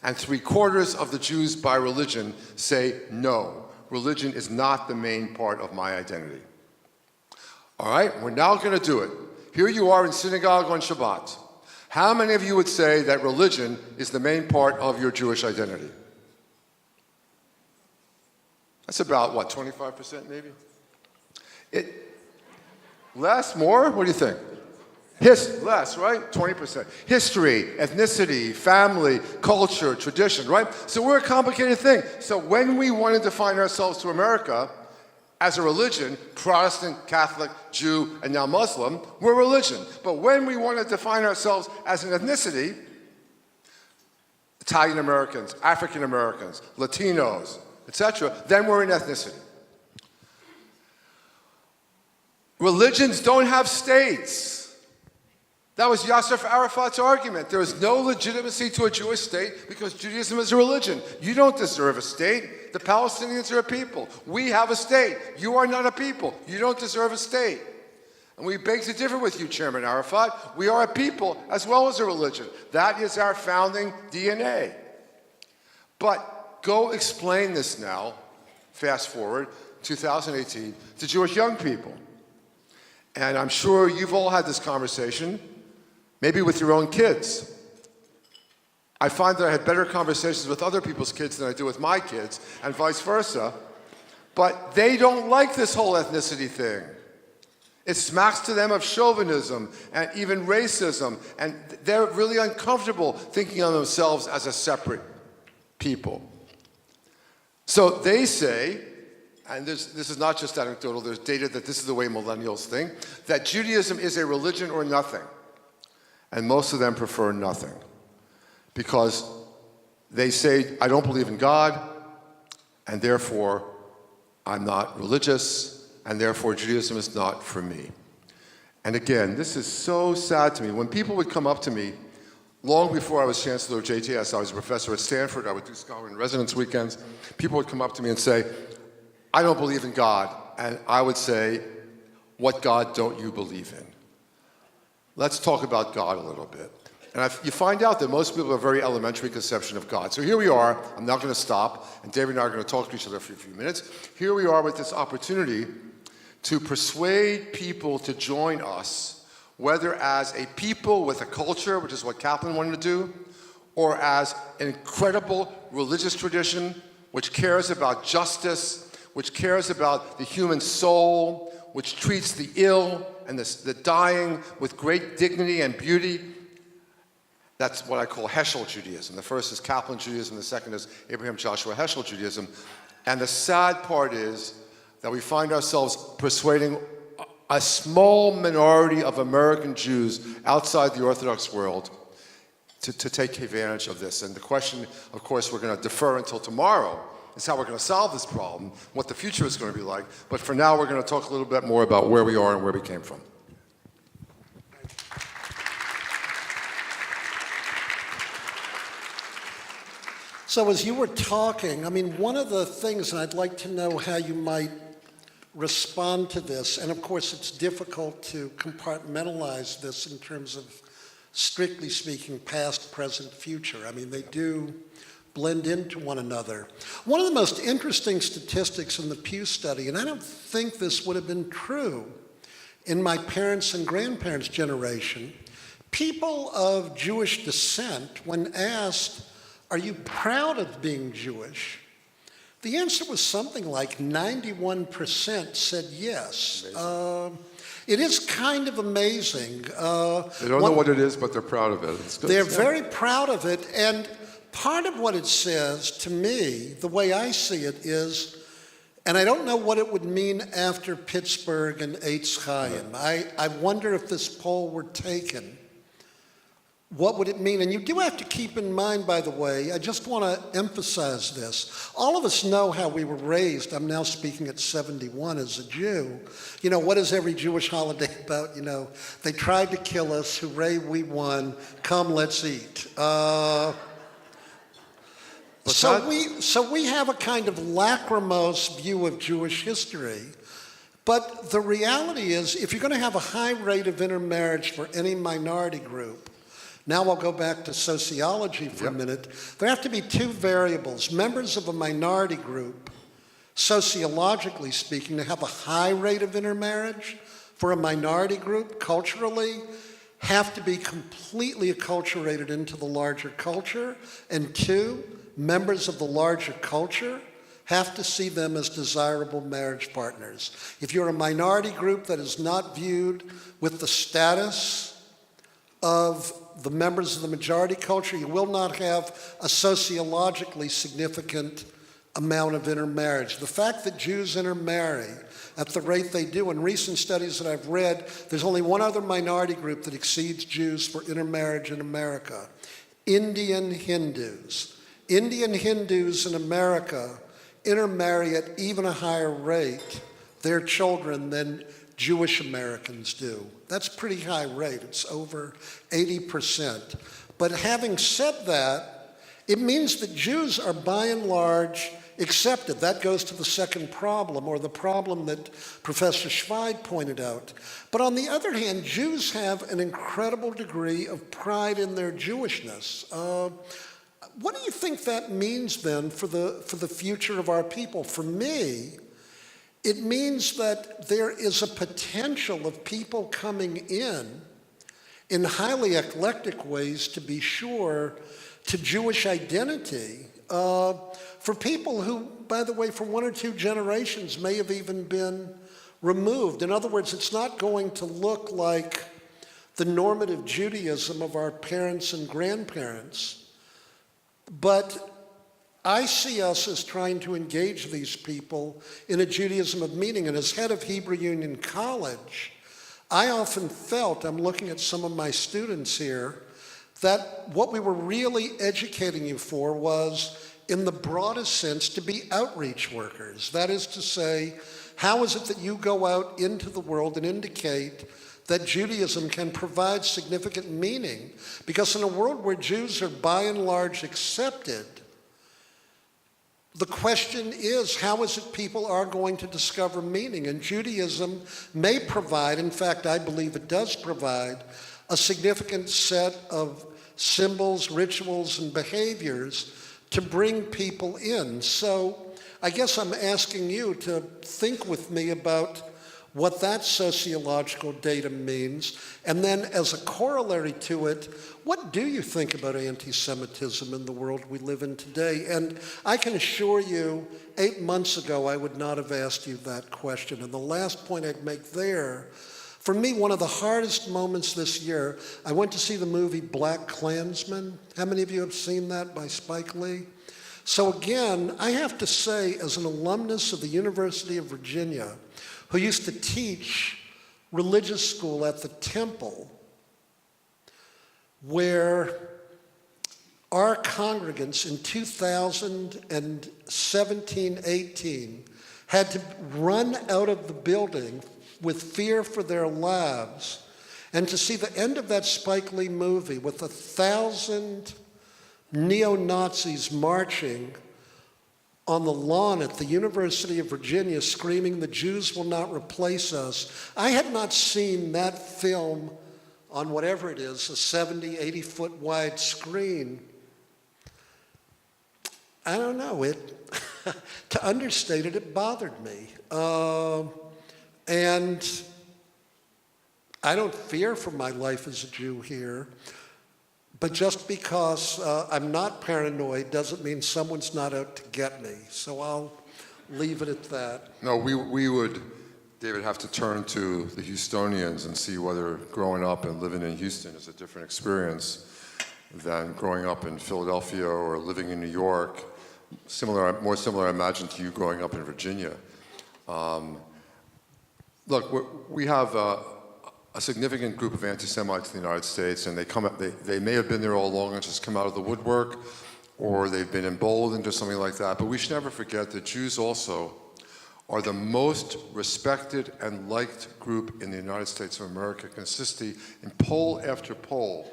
Speaker 4: And 3/4 of the Jews by religion say, no, religion is not the main part of my identity. All right, we're now going to do it. Here you are in synagogue on Shabbat. How many of you would say that religion is the main part of your Jewish identity? That's about, what, 25% maybe? Less, more? What do you think? Less, right? 20%. History, ethnicity, family, culture, tradition, right? So we're a complicated thing. So when we want to define ourselves to America as a religion, Protestant, Catholic, Jew, and now Muslim, we're religion. But when we want to define ourselves as an ethnicity, Italian Americans, African Americans, Latinos, etc., then we're an ethnicity. Religions don't have states. That was Yasser Arafat's argument. There is no legitimacy to a Jewish state because Judaism is a religion. You don't deserve a state. The Palestinians are a people. We have a state. You are not a people. You don't deserve a state. And we beg to differ with you, Chairman Arafat. We are a people as well as a religion. That is our founding DNA. But go explain this now, fast forward, 2018, to Jewish young people. And I'm sure you've all had this conversation, maybe with your own kids. I find that I had better conversations with other people's kids than I do with my kids, and vice versa. But they don't like this whole ethnicity thing. It smacks to them of chauvinism and even racism, and they're really uncomfortable thinking of themselves as a separate people. So they say, and this is not just anecdotal, there's data that this is the way millennials think, that Judaism is a religion or nothing. And most of them prefer nothing. Because they say, I don't believe in God, and therefore I'm not religious, and therefore Judaism is not for me. And again, this is so sad to me. When people would come up to me, long before I was chancellor of JTS, I was a professor at Stanford, I would do scholar in residence weekends, people would come up to me and say, I don't believe in God. And I would say, what God don't you believe in? Let's talk about God a little bit. And you find out that most people have a very elementary conception of God. So here we are, I'm not going to stop, and David and I are going to talk to each other for a few minutes. Here we are with this opportunity to persuade people to join us, whether as a people with a culture, which is what Kaplan wanted to do, or as an incredible religious tradition which cares about justice, which cares about the human soul, which treats the ill and the dying with great dignity and beauty. That's what I call Heschel Judaism. The first is Kaplan Judaism, the second is Abraham Joshua Heschel Judaism. And the sad part is that we find ourselves persuading a small minority of American Jews outside the Orthodox world to take advantage of this. And the question, of course, we're going to defer until tomorrow, is how we're going to solve this problem, what the future is going to be like. But for now, we're going to talk a little bit more about where we are and where we came from.
Speaker 3: So as you were talking, I mean, one of the things, and I'd like to know how you might respond to this, and of course it's difficult to compartmentalize this in terms of, strictly speaking, past, present, future. I mean, they do blend into one another. One of the most interesting statistics in the Pew study, and I don't think this would have been true in my parents' and grandparents' generation, people of Jewish descent, when asked, are you proud of being Jewish? The answer was something like 91% said yes. It is kind of amazing.
Speaker 4: They don't know what it is, but they're proud of it. It's good.
Speaker 3: They're very proud of it, and part of what it says to me, the way I see it is, and I don't know what it would mean after Pittsburgh and Eitz Chaim. I wonder if this poll were taken, what would it mean? And you do have to keep in mind, by the way, I just want to emphasize this. All of us know how we were raised. I'm now speaking at 71 as a Jew. You know, what is every Jewish holiday about? You know, they tried to kill us. Hooray, we won. Come, let's eat. So we have a kind of lachrymose view of Jewish history. But the reality is, if you're going to have a high rate of intermarriage for any minority group, now I'll go back to sociology for a minute, there have to be two variables. Members of a minority group, sociologically speaking, to have a high rate of intermarriage for a minority group culturally, have to be completely acculturated into the larger culture. And two, members of the larger culture have to see them as desirable marriage partners. If you're a minority group that is not viewed with the status of the members of the majority culture, you will not have a sociologically significant amount of intermarriage. The fact that Jews intermarry at the rate they do, in recent studies that I've read, there's only one other minority group that exceeds Jews for intermarriage in America: Indian Hindus. Indian Hindus in America intermarry at even a higher rate, their children, than Jewish Americans do. That's a pretty high rate. It's over 80%. But having said that, it means that Jews are by and large accepted. That goes to the second problem, or the problem that Professor Schweid pointed out. But on the other hand, Jews have an incredible degree of pride in their Jewishness. What do you think that means then for the future of our people? For me, it means that there is a potential of people coming in highly eclectic ways, to be sure, to Jewish identity, for people who, by the way, for one or two generations may have even been removed. In other words, it's not going to look like the normative Judaism of our parents and grandparents, but I see us as trying to engage these people in a Judaism of meaning. And as head of Hebrew Union College, I often felt, I'm looking at some of my students here, that what we were really educating you for was, in the broadest sense, to be outreach workers. That is to say, how is it that you go out into the world and indicate that Judaism can provide significant meaning? Because in a world where Jews are by and large accepted, the question is, how is it people are going to discover meaning? And Judaism may provide, in fact, I believe it does provide, a significant set of symbols, rituals, and behaviors to bring people in. So I guess I'm asking you to think with me about what that sociological data means, and then as a corollary to it, what do you think about anti-Semitism in the world we live in today? And I can assure you, 8 months ago, I would not have asked you that question. And the last point I'd make there, for me, one of the hardest moments this year, I went to see the movie Black Klansman. How many of you have seen that, by Spike Lee? So again, I have to say, as an alumnus of the University of Virginia, who used to teach religious school at the Temple, where our congregants in 2017-18 had to run out of the building with fear for their lives, and to see the end of that Spike Lee movie with 1,000 neo-Nazis marching on the lawn at the University of Virginia screaming, "The Jews will not replace us." I had not seen that film on whatever it is, a 70, 80-foot wide screen. I don't know, to understate it, it bothered me. And I don't fear for my life as a Jew here, but just because I'm not paranoid doesn't mean someone's not out to get me. So I'll leave it at that.
Speaker 4: No, we would, David, have to turn to the Houstonians and see whether growing up and living in Houston is a different experience than growing up in Philadelphia or living in New York. More similar, I imagine, to you growing up in Virginia. Look, we have a significant group of anti-Semites in the United States, and they may have been there all along and just come out of the woodwork, or they've been emboldened or something like that. But we should never forget that Jews also are the most respected and liked group in the United States of America, consisting in poll after poll.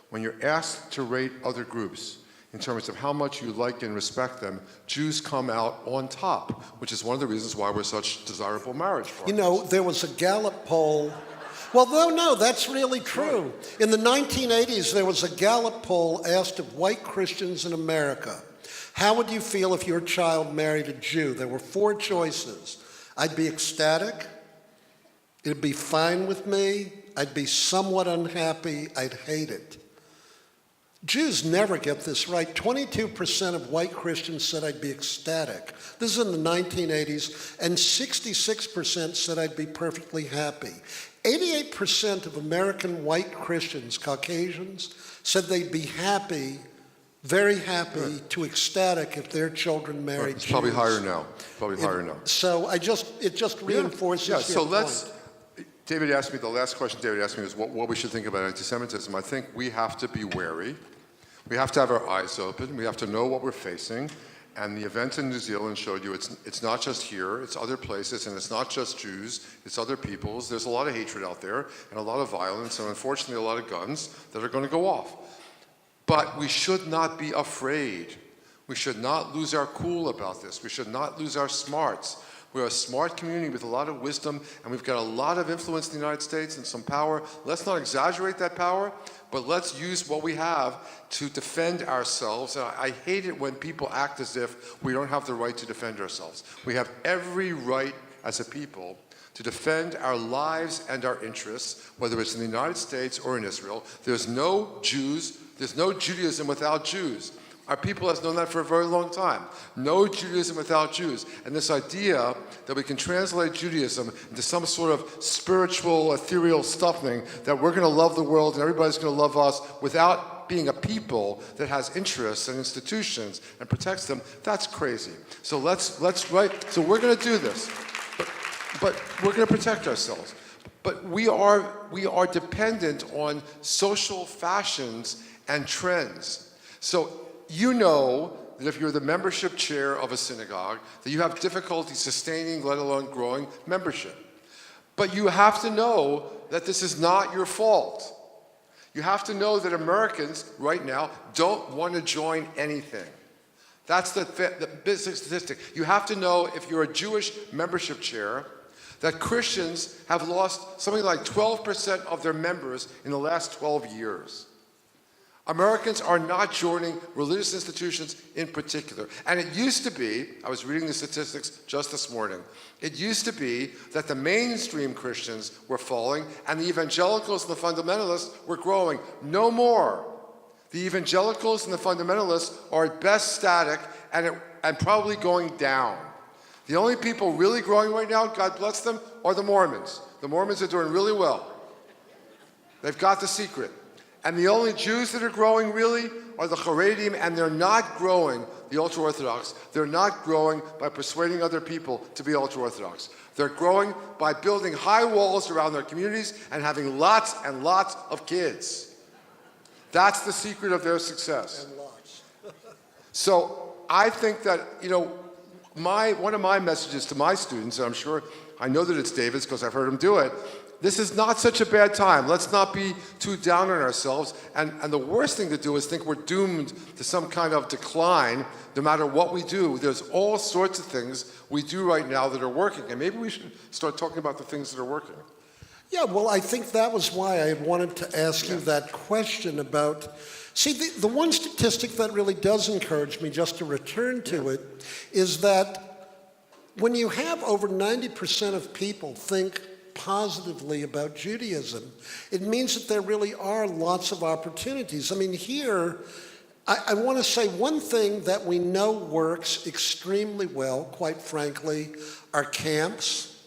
Speaker 4: When you're asked to rate other groups, in terms of how much you like and respect them, Jews come out on top, which is one of the reasons why we're such desirable marriage for
Speaker 3: You know, there was a Gallup poll. Well, no, that's really true. In the 1980s, there was a Gallup poll asked of white Christians in America, how would you feel if your child married a Jew? There were 4 choices. I'd be ecstatic. It'd be fine with me. I'd be somewhat unhappy. I'd hate it. Jews never get this right. 22% of white Christians said I'd be ecstatic. This is in the 1980s, and 66% said I'd be perfectly happy. 88% of American white Christians, Caucasians, said they'd be happy, very happy, to ecstatic if their children married
Speaker 4: It's
Speaker 3: Jews.
Speaker 4: probably higher now. Higher now.
Speaker 3: So it just reinforces your
Speaker 4: so
Speaker 3: point.
Speaker 4: David asked me, the last question David asked me was what we should think about anti-Semitism. I think we have to be wary. We have to have our eyes open. We have to know what we're facing. And the event in New Zealand showed you it's not just here, it's other places, and it's not just Jews, it's other peoples. There's a lot of hatred out there, and a lot of violence, and unfortunately a lot of guns that are going to go off. But we should not be afraid. We should not lose our cool about this. We should not lose our smarts. We're a smart community with a lot of wisdom, and we've got a lot of influence in the United States and some power. Let's not exaggerate that power, but let's use what we have to defend ourselves. And I hate it when people act as if we don't have the right to defend ourselves. We have every right as a people to defend our lives and our interests, whether it's in the United States or in Israel. There's no Judaism without Jews. Our people has known that for a very long time. No Judaism without Jews. And this idea that we can translate Judaism into some sort of spiritual, ethereal stuffing, that we're going to love the world and everybody's going to love us without being a people that has interests and institutions and protects them, that's crazy. So so we're going to do this. But we're going to protect ourselves. But we are dependent on social fashions and trends. So you know that if you're the membership chair of a synagogue, that you have difficulty sustaining, let alone growing, membership. But you have to know that this is not your fault. You have to know that Americans right now don't want to join anything. That's the business statistic. You have to know, if you're a Jewish membership chair, that Christians have lost something like 12% of their members in the last 12 years. Americans are not joining religious institutions in particular. And it used to be, I was reading the statistics just this morning, it used to be that the mainstream Christians were falling and the evangelicals and the fundamentalists were growing. No more. The evangelicals and the fundamentalists are at best static and probably going down. The only people really growing right now, God bless them, are the Mormons. The Mormons are doing really well. They've got the secret. And the only Jews that are growing really are the Haredim, and they're not growing, the ultra-Orthodox. They're not growing by persuading other people to be ultra-Orthodox. They're growing by building high walls around their communities and having lots and lots of kids. That's the secret of their success.
Speaker 3: And lots.
Speaker 4: So I think that, one of my messages to my students, and I know that it's David's because I've heard him do it, this is not such a bad time. Let's not be too down on ourselves. And the worst thing to do is think we're doomed to some kind of decline no matter what we do. There's all sorts of things we do right now that are working. And maybe we should start talking about the things that are working.
Speaker 3: Yeah, well, I think that was why I had wanted to ask you that question about... See, the one statistic that really does encourage me, just to return to it, is that when you have over 90% of people think positively about Judaism, it means that there really are lots of opportunities. I mean, here, I want to say one thing that we know works extremely well, quite frankly, are camps,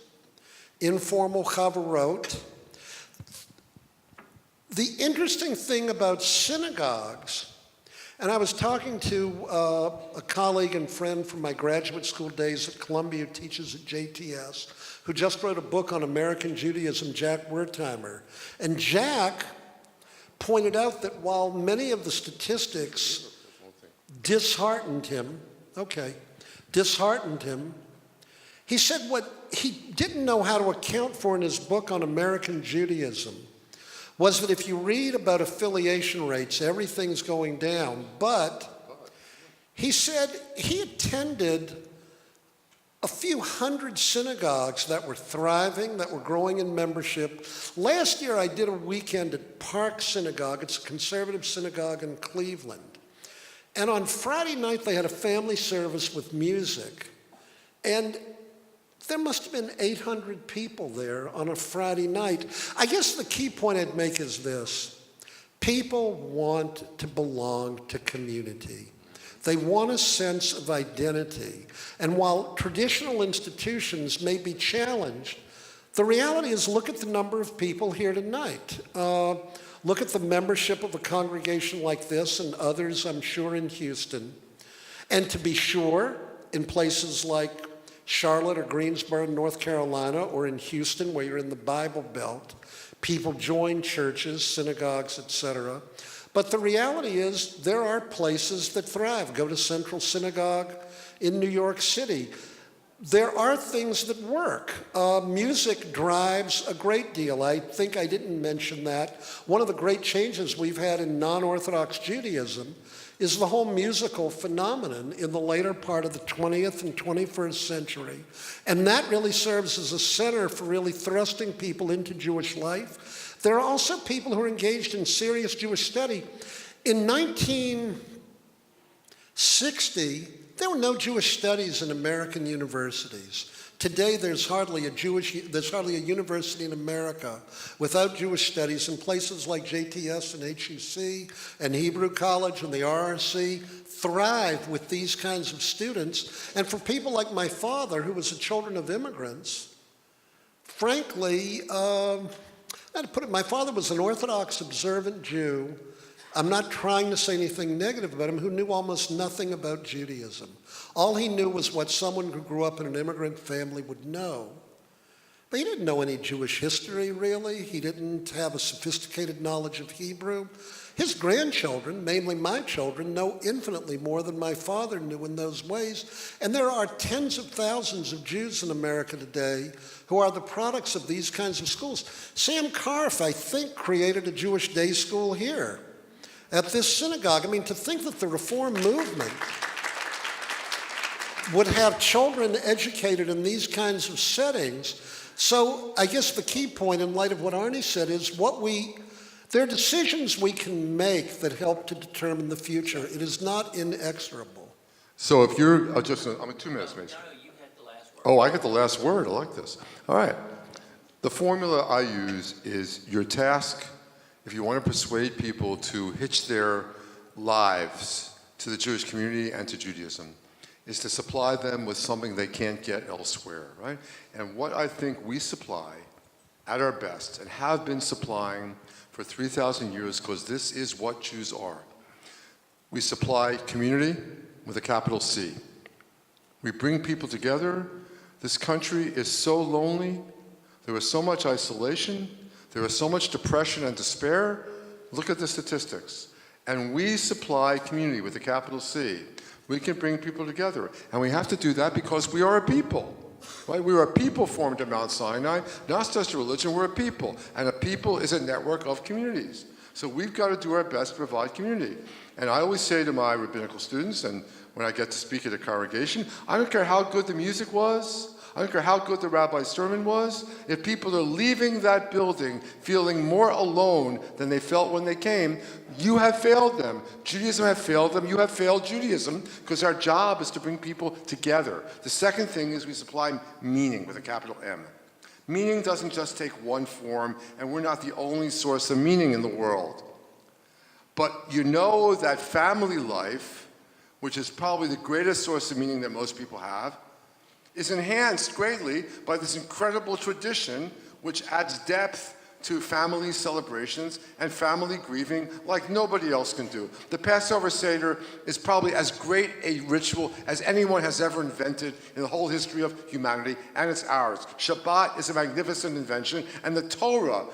Speaker 3: informal chavarot. The interesting thing about synagogues, and I was talking to a colleague and friend from my graduate school days at Columbia who teaches at JTS, who just wrote a book on American Judaism, Jack Wertheimer. And Jack pointed out that while many of the statistics disheartened him, he said what he didn't know how to account for in his book on American Judaism was that if you read about affiliation rates, everything's going down, but He said he attended a few hundred synagogues that were thriving, that were growing in membership. Last year I did a weekend at Park Synagogue. It's a conservative synagogue in Cleveland. And on Friday night they had a family service with music. And there must have been 800 people there on a Friday night. I guess the key point I'd make is this. People want to belong to community. They want a sense of identity. And while traditional institutions may be challenged, the reality is look at the number of people here tonight. Look at the membership of a congregation like this and others, I'm sure, in Houston. And to be sure, in places like Charlotte or Greensboro, North Carolina, or in Houston, where you're in the Bible Belt, people join churches, synagogues, etc. But the reality is there are places that thrive. Go to Central Synagogue in New York City. There are things that work. Music drives a great deal. I think I didn't mention that. One of the great changes we've had in non-Orthodox Judaism is the whole musical phenomenon in the later part of the 20th and 21st century. And that really serves as a center for really thrusting people into Jewish life. There are also people who are engaged in serious Jewish study. In 1960, there were no Jewish studies in American universities. Today, there's hardly a university in America without Jewish studies, and places like JTS and HUC and Hebrew College and the RRC thrive with these kinds of students. And for people like my father, who was the children of immigrants, frankly, I had to put it, my father was an Orthodox observant Jew. I'm not trying to say anything negative about him, who knew almost nothing about Judaism. All he knew was what someone who grew up in an immigrant family would know. But he didn't know any Jewish history, really. He didn't have a sophisticated knowledge of Hebrew. His grandchildren, mainly my children, know infinitely more than my father knew in those ways. And there are tens of thousands of Jews in America today who are the products of these kinds of schools. Sam Karf, I think, created a Jewish day school here at this synagogue. I mean, to think that the Reform movement would have children educated in these kinds of settings. So I guess the key point in light of what Arnie said is there are decisions we can make that help to determine the future. It is not inexorable.
Speaker 4: So if you're, I'm in 2 minutes, Mason.
Speaker 2: No, you had the last word.
Speaker 4: Oh, I get the last word. I like this. All right. The formula I use is your task, if you want to persuade people to hitch their lives to the Jewish community and to Judaism, is to supply them with something they can't get elsewhere, right? And what I think we supply at our best and have been supplying for 3,000 years, because this is what Jews are. We supply community with a capital C. We bring people together. This country is so lonely. There is so much isolation. There is so much depression and despair. Look at the statistics. And we supply community with a capital C. We can bring people together. And we have to do that because we are a people. Right? We are a people formed at Mount Sinai, not just a religion, we're a people. And a people is a network of communities. So we've got to do our best to provide community. And I always say to my rabbinical students, and when I get to speak at a congregation, I don't care how good the music was, I don't care how good the rabbi's sermon was, if people are leaving that building feeling more alone than they felt when they came, you have failed them. Judaism have failed them. You have failed Judaism, because our job is to bring people together. The second thing is we supply meaning with a capital M. Meaning doesn't just take one form, and we're not the only source of meaning in the world. But you know that family life, which is probably the greatest source of meaning that most people have, is enhanced greatly by this incredible tradition which adds depth to family celebrations and family grieving like nobody else can do. The Passover Seder is probably as great a ritual as anyone has ever invented in the whole history of humanity, and it's ours. Shabbat is a magnificent invention, and the Torah,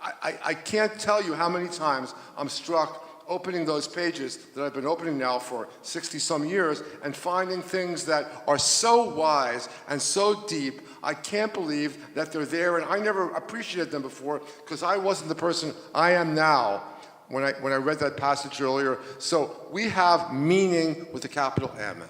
Speaker 4: I can't tell you how many times I'm struck opening those pages that I've been opening now for 60-some years and finding things that are so wise and so deep, I can't believe that they're there, and I never appreciated them before because I wasn't the person I am now when I read that passage earlier. So we have meaning with a capital M.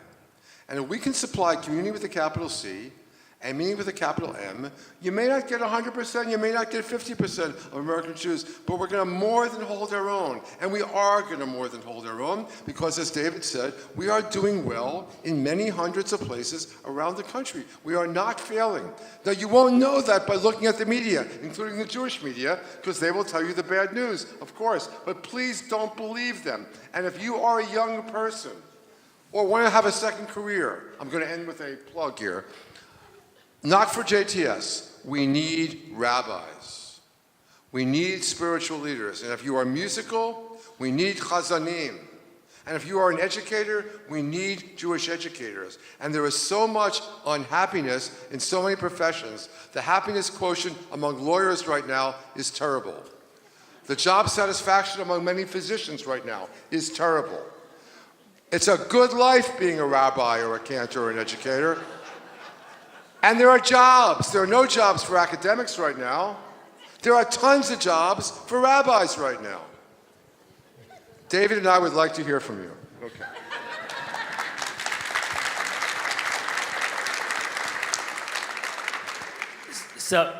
Speaker 4: And if we can supply community with a capital C and meaning with a capital M, you may not get 100%, you may not get 50% of American Jews, but we're going to more than hold our own. And we are going to more than hold our own because, as David said, we are doing well in many hundreds of places around the country. We are not failing. Now, you won't know that by looking at the media, including the Jewish media, because they will tell you the bad news, of course. But please don't believe them. And if you are a young person or want to have a second career, I'm going to end with a plug here. Not for JTS. We need rabbis. We need spiritual leaders. And if you are musical, we need chazanim. And if you are an educator, we need Jewish educators. And there is so much unhappiness in so many professions. The happiness quotient among lawyers right now is terrible. The job satisfaction among many physicians right now is terrible. It's a good life being a rabbi or a cantor or an educator. And there are jobs. There are no jobs for academics right now. There are tons of jobs for rabbis right now. David and I would like to hear from you. Okay.
Speaker 2: So,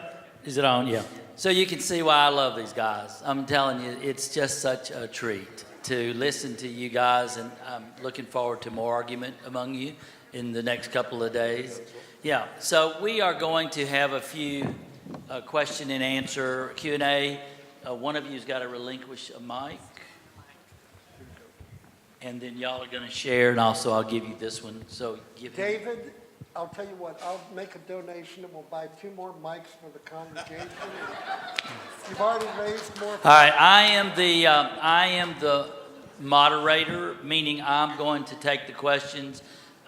Speaker 2: is it on? Yeah. So you can see why I love these guys. I'm telling you, it's just such a treat to listen to you guys, and I'm looking forward to more argument among you in the next couple of days. Yeah, so we are going to have a few question and answer, Q&A. One of you's got to relinquish a mic. And then y'all are going to share, and also I'll give you this one. So give him.
Speaker 3: David, I'll tell you what, I'll make a donation and we'll buy 2 more mics for the congregation. You've already raised more.
Speaker 2: All right, I am the moderator, meaning I'm going to take the questions.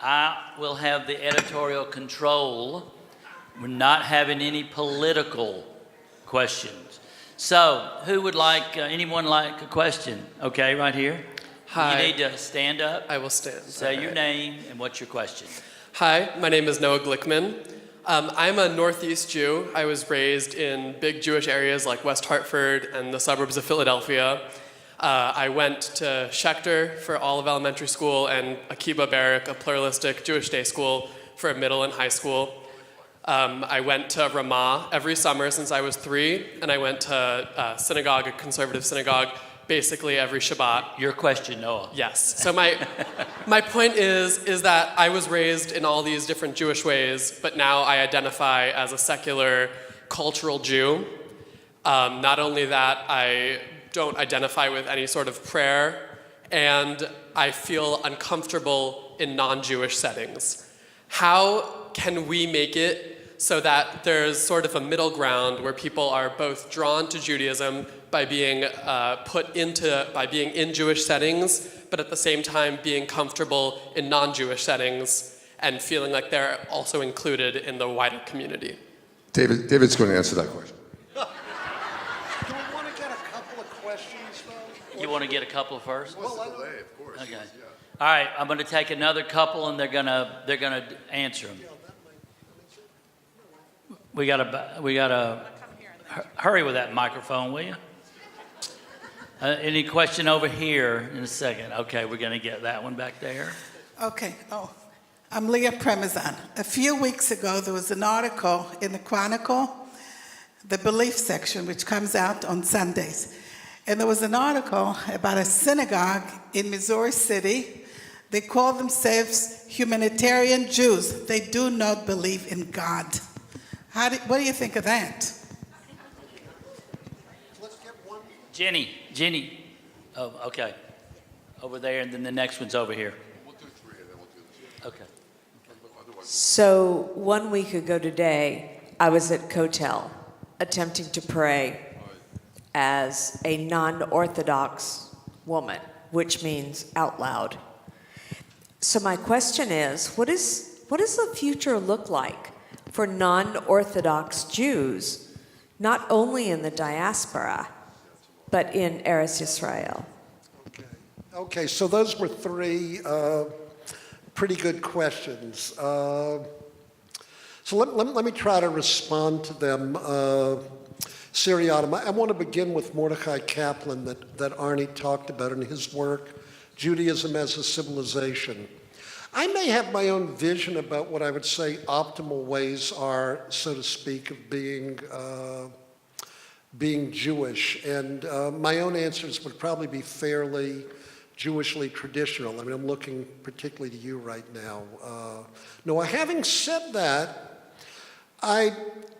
Speaker 2: I will have the editorial control. We're not having any political questions. So, who would like, anyone like a question? Okay, right here.
Speaker 5: Hi.
Speaker 2: You need to stand up.
Speaker 5: I will stand.
Speaker 2: Say your name and what's your question.
Speaker 5: Hi, my name is Noah Glickman. I'm a Northeast Jew. I was raised in big Jewish areas like West Hartford and the suburbs of Philadelphia. I went to Schechter for all of elementary school and Akiba Barak, a pluralistic Jewish day school, for middle and high school. I went to Ramah every summer since I was 3, and I went to synagogue, a conservative synagogue, basically every Shabbat.
Speaker 2: Your question, Noah.
Speaker 5: Yes. So my point is that I was raised in all these different Jewish ways, but now I identify as a secular cultural Jew. Not only that, I don't identify with any sort of prayer, and I feel uncomfortable in non-Jewish settings. How can we make it so that there's sort of a middle ground where people are both drawn to Judaism by being being in Jewish settings, but at the same time being comfortable in non-Jewish settings and feeling like they're also included in the wider community?
Speaker 4: David's going to answer that question.
Speaker 3: Do we want to get a couple of questions, though?
Speaker 2: You want to get a couple first?
Speaker 4: Of course.
Speaker 2: Okay. All right, I'm going to take another couple, and they're gonna answer them. We gotta hurry with that microphone, will you? Any question over here in a second? Okay, we're gonna get that one back there.
Speaker 6: Okay. I'm Leah Premazan. A few weeks ago, there was an article in the Chronicle, the belief section, which comes out on Sundays. And there was an article about a synagogue in Missouri City. They call themselves humanitarian Jews. They do not believe in God. What do you think of that?
Speaker 3: Let's get one.
Speaker 2: Jenny. Oh, okay. Over there, and then the next one's over here.
Speaker 4: We'll do 3 and then we'll do this.
Speaker 2: Okay.
Speaker 7: So 1 week ago today, I was at Kotel attempting to pray as a non-Orthodox woman, which means out loud. So my question is, what does the future look like for non-Orthodox Jews, not only in the diaspora, but in Eretz Israel?
Speaker 3: Okay, so those were 3 pretty good questions. So let me try to respond to them. seriatim. I want to begin with Mordecai Kaplan that Arnie talked about in his work, Judaism as a Civilization. I may have my own vision about what I would say optimal ways are, so to speak, of being Jewish, and my own answers would probably be fairly Jewishly traditional. I mean, I'm looking particularly to you right now. Noah, having said that, I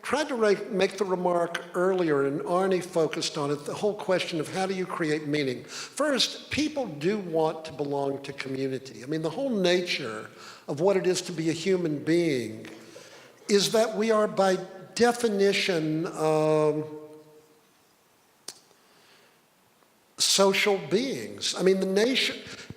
Speaker 3: tried to make the remark earlier, and Arnie focused on it, the whole question of how do you create meaning. First, people do want to belong to community. I mean, the whole nature of what it is to be a human being is that we are by definition social beings. I mean, the nation,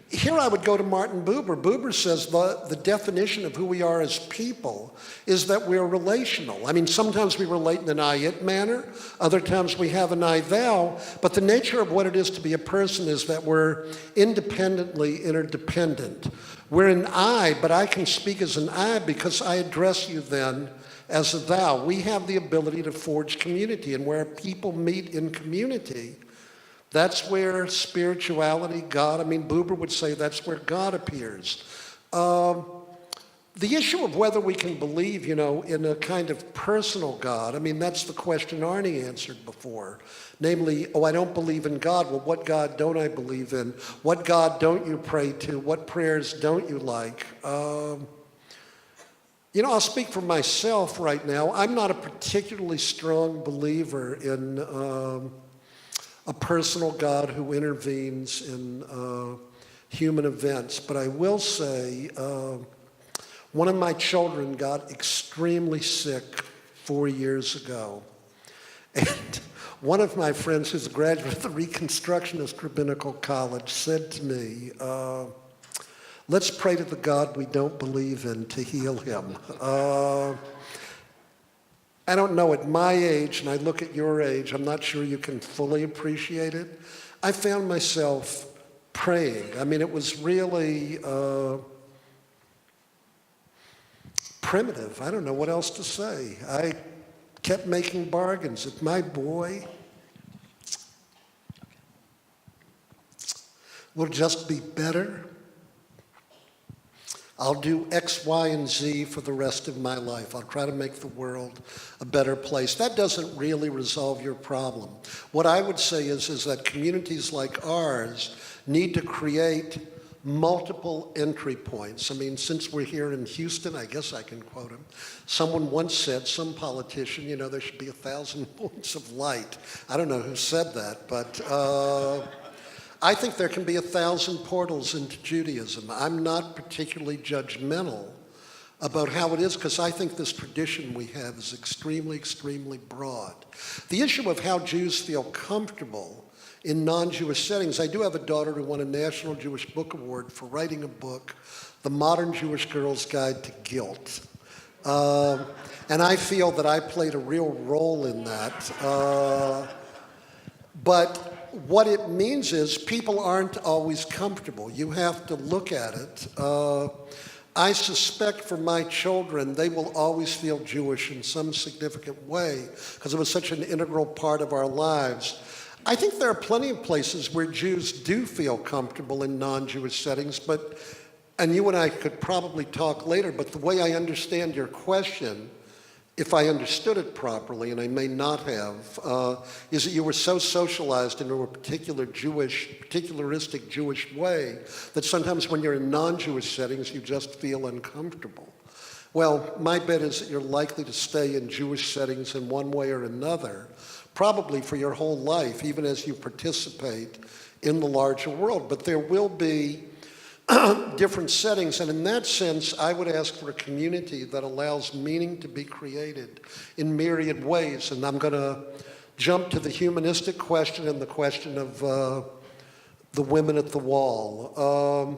Speaker 3: here I would go to Martin Buber. Buber says the definition of who we are as people is that we're relational. I mean, sometimes we relate in an I-it manner, other times we have an I-thou, but the nature of what it is to be a person is that we're independently interdependent. We're an I, but I can speak as an I because I address you then as a thou. We have the ability to forge community, and where people meet in community, that's where spirituality, God, I mean, Buber would say that's where God appears. The issue of whether we can believe, in a kind of personal God, I mean, that's the question Arnie answered before. Namely, I don't believe in God. Well, what God don't I believe in? What God don't you pray to? What prayers don't you like? I'll speak for myself right now. I'm not a particularly strong believer in a personal God who intervenes in human events. But I will say, one of my children got extremely sick 4 years ago. And one of my friends, who's a graduate of the Reconstructionist Rabbinical College, said to me, let's pray to the God we don't believe in to heal him. I don't know, at my age, and I look at your age, I'm not sure you can fully appreciate it. I found myself praying. I mean, it was really primitive. I don't know what else to say. I kept making bargains. If my boy will just be better, I'll do X, Y, and Z for the rest of my life. I'll try to make the world a better place. That doesn't really resolve your problem. What I would say is that communities like ours need to create multiple entry points. I mean, since we're here in Houston, I guess I can quote him. Someone once said, some politician, there should be 1,000 points of light. I don't know who said that, but I think there can be 1,000 portals into Judaism. I'm not particularly judgmental about how it is, because I think this tradition we have is extremely, extremely broad. The issue of how Jews feel comfortable in non-Jewish settings, I do have a daughter who won a National Jewish Book Award for writing a book, The Modern Jewish Girl's Guide to Guilt. And I feel that I played a real role in that. But what it means is people aren't always comfortable. You have to look at it. I suspect for my children, they will always feel Jewish in some significant way because it was such an integral part of our lives. I think there are plenty of places where Jews do feel comfortable in non-Jewish settings, and you and I could probably talk later, but the way I understand your question, if I understood it properly, and I may not have, is that you were so socialized into a particularistic Jewish way that sometimes when you're in non-Jewish settings, you just feel uncomfortable. Well, my bet is that you're likely to stay in Jewish settings in one way or another, probably for your whole life, even as you participate in the larger world. But there will be different settings, and in that sense, I would ask for a community that allows meaning to be created in myriad ways. And I'm going to jump to the humanistic question and the question of the women at the wall.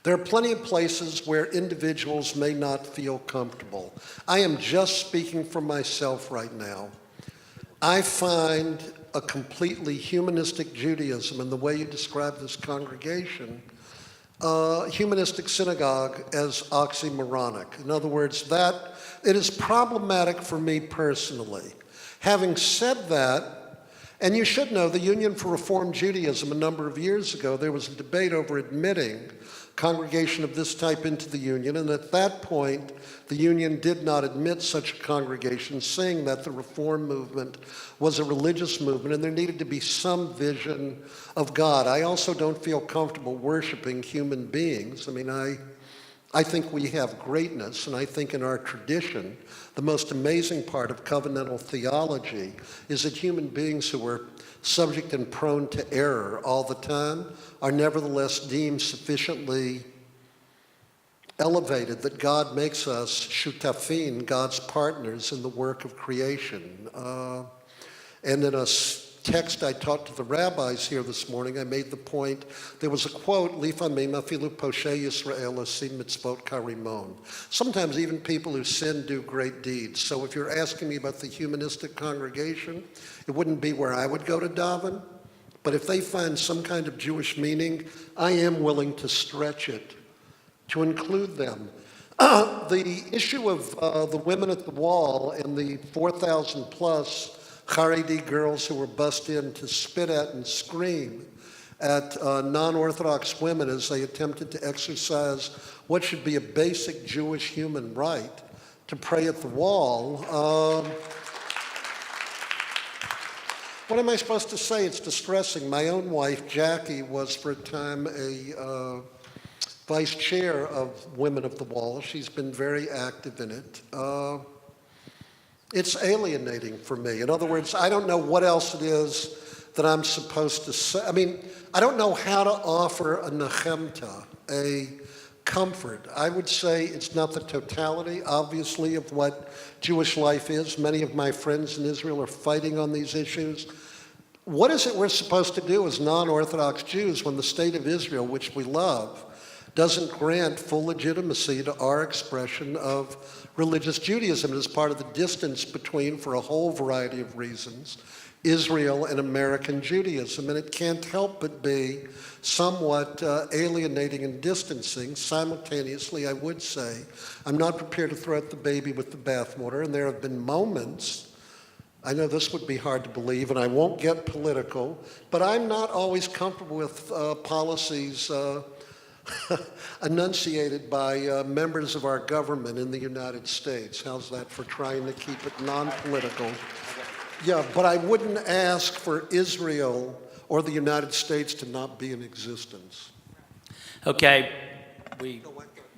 Speaker 3: There are plenty of places where individuals may not feel comfortable. I am just speaking for myself right now. I find a completely humanistic Judaism, and the way you describe this congregation, humanistic synagogue as oxymoronic. In other words, that it is problematic for me personally. Having said that, and you should know, the Union for Reform Judaism a number of years ago, there was a debate over admitting congregation of this type into the Union, and at that point, the Union did not admit such a congregation, saying that the Reform movement was a religious movement and there needed to be some vision of God. I also don't feel comfortable worshiping human beings. I mean, I think we have greatness, and I think in our tradition, the most amazing part of covenantal theology is that human beings who are subject and prone to error all the time are nevertheless deemed sufficiently elevated that God makes us shutafin, God's partners in the work of creation. And in a text I taught to the rabbis here this morning, I made the point, there was a quote, Lifamim afilu poshei Yisrael osim mitzvot karimon. Sometimes even people who sin do great deeds. So if you're asking me about the humanistic congregation, it wouldn't be where I would go to daven, but if they find some kind of Jewish meaning, I am willing to stretch it to include them. The issue of the women at the wall and the 4,000 plus Haredi girls who were bussed in to spit at and scream at non-Orthodox women as they attempted to exercise what should be a basic Jewish human right to pray at the wall. What am I supposed to say? It's distressing. My own wife, Jackie, was for a time a vice chair of Women of the Wall. She's been very active in it. It's alienating for me. In other words, I don't know what else it is that I'm supposed to say. I mean, I don't know how to offer a nechemta, a comfort. I would say it's not the totality, obviously, of what Jewish life is. Many of my friends in Israel are fighting on these issues. What is it we're supposed to do as non-Orthodox Jews when the state of Israel, which we love, doesn't grant full legitimacy to our expression of religious Judaism? It is part of the distance between, for a whole variety of reasons, Israel and American Judaism, and it can't help but be somewhat alienating and distancing. Simultaneously, I would say, I'm not prepared to throw out the baby with the bathwater, and there have been moments, I know this would be hard to believe, and I won't get political, but I'm not always comfortable with policies enunciated by members of our government in the United States. How's that for trying to keep it non-political? Yeah, but I wouldn't ask for Israel or the United States to not be in existence.
Speaker 2: Okay, we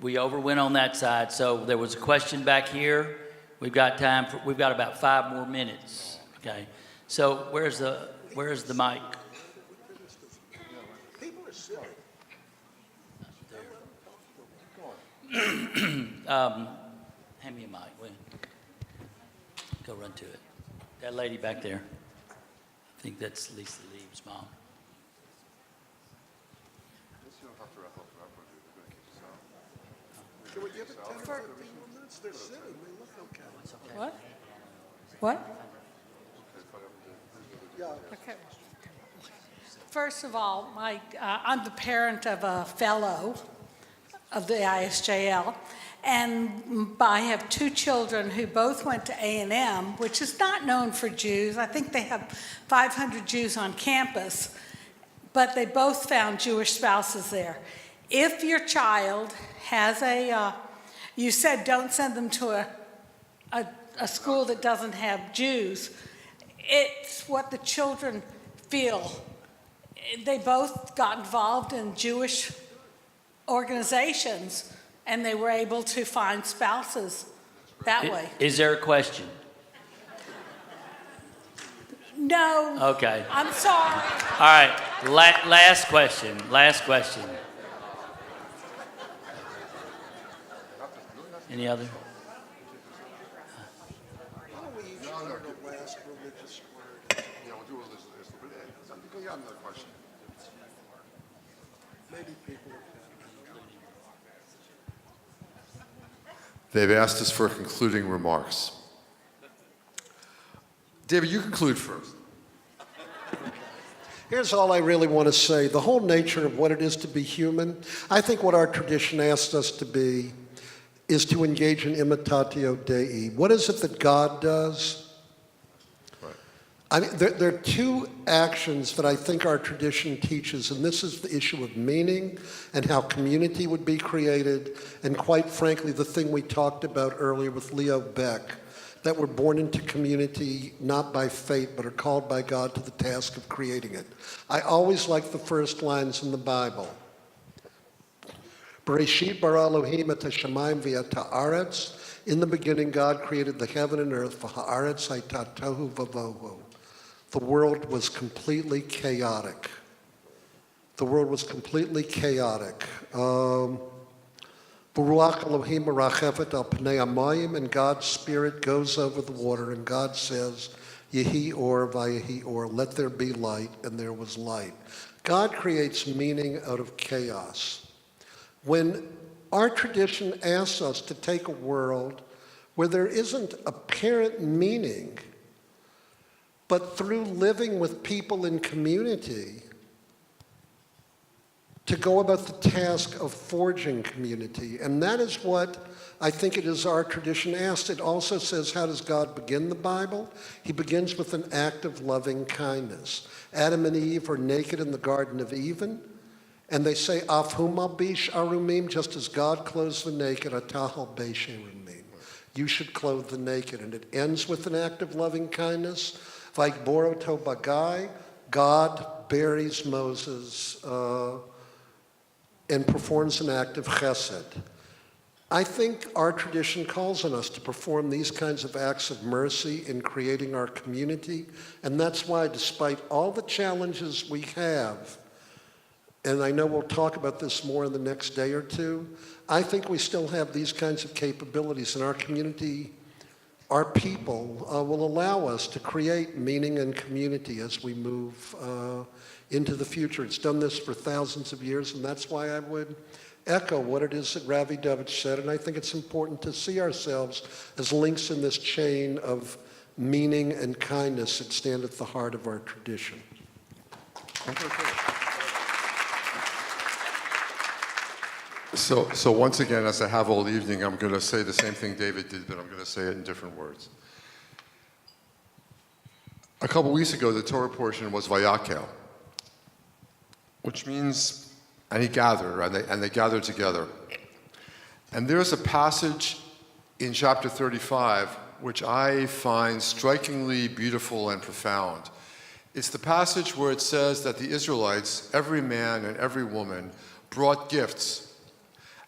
Speaker 2: overwent on that side. So there was a question back here. We've got time for, we've got about 5 more minutes. Okay, so where's the mic? Hand me a mic, will you? Go run to it. That lady back there. I think that's Lisa Leaves' mom.
Speaker 3: Can we give it 10 or 15 minutes? They're sitting, they look okay.
Speaker 8: What? What?
Speaker 3: Yeah.
Speaker 8: Okay. First of all, I'm the parent of a fellow of the ISJL, and I have 2 children who both went to A&M, which is not known for Jews. I think they have 500 Jews on campus, but they both found Jewish spouses there. If your child has you said don't send them to a school that doesn't have Jews. It's what the children feel. They both got involved in Jewish organizations, and they were able to find spouses that way.
Speaker 2: Is there a question?
Speaker 8: No.
Speaker 2: Okay.
Speaker 8: I'm sorry.
Speaker 2: All right, last question. Any other?
Speaker 4: They've asked us for concluding remarks. David, you conclude first.
Speaker 3: Here's all I really want to say. The whole nature of what it is to be human, I think what our tradition asks us to be is to engage in imitatio Dei. What is it that God does? I mean, there are two actions that I think our tradition teaches, and this is the issue of meaning and how community would be created, and quite frankly, the thing we talked about earlier with Leo Beck, that we're born into community not by fate, but are called by God to the task of creating it. I always like the first lines in the Bible. Bereshit bara Elohim et hashamayim v'et haaretz. In the beginning, God created the heaven and earth. V'haaretz hayta tohu vavohu. The world was completely chaotic. The world was completely chaotic. Baruch Elohim merachefet al pnei hamayim, and God's Spirit goes over the water, and God says, Yehi or vayehi or, let there be light, and there was light. God creates meaning out of chaos. When our tradition asks us to take a world where there isn't apparent meaning, but through living with people in community, to go about the task of forging community. And that is what I think it is our tradition asks. It also says, how does God begin the Bible? He begins with an act of loving kindness. Adam and Eve are naked in the Garden of Eden, and they say, Af huma bish arumim, just as God clothes the naked, atahal beish arumim. You should clothe the naked. And it ends with an act of loving kindness. Like Boroto Bagai, God buries Moses and performs an act of chesed. I think our tradition calls on us to perform these kinds of acts of mercy in creating our community, and that's why, despite all the challenges we have, and I know we'll talk about this more in the next day or two, I think we still have these kinds of capabilities in our community. Our people will allow us to create meaning and community as we move into the future. It's done this for thousands of years, and that's why I would echo what it is that Ravitch said, and I think it's important to see ourselves as links in this chain of meaning and kindness that stand at the heart of our tradition.
Speaker 4: So once again, as I have all evening, I'm going to say the same thing David did, but I'm going to say it in different words. A couple weeks ago, the Torah portion was Vayakel, which means, and he gathered, and they gathered together. And there's a passage in chapter 35 which I find strikingly beautiful and profound. It's the passage where it says that the Israelites, every man and every woman, brought gifts.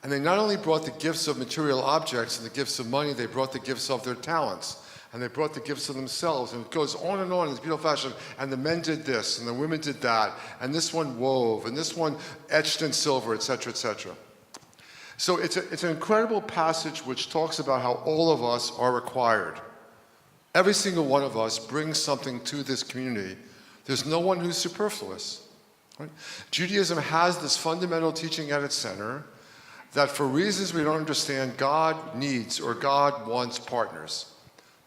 Speaker 4: And they not only brought the gifts of material objects and the gifts of money, they brought the gifts of their talents. And they brought the gifts of themselves. And it goes on in this beautiful fashion. And the men did this, and the women did that. And this one wove, and this one etched in silver, etc., etc. So it's an incredible passage which talks about how all of us are required. Every single one of us brings something to this community. There's no one who's superfluous. Right? Judaism has this fundamental teaching at its center that for reasons we don't understand, God needs or God wants partners.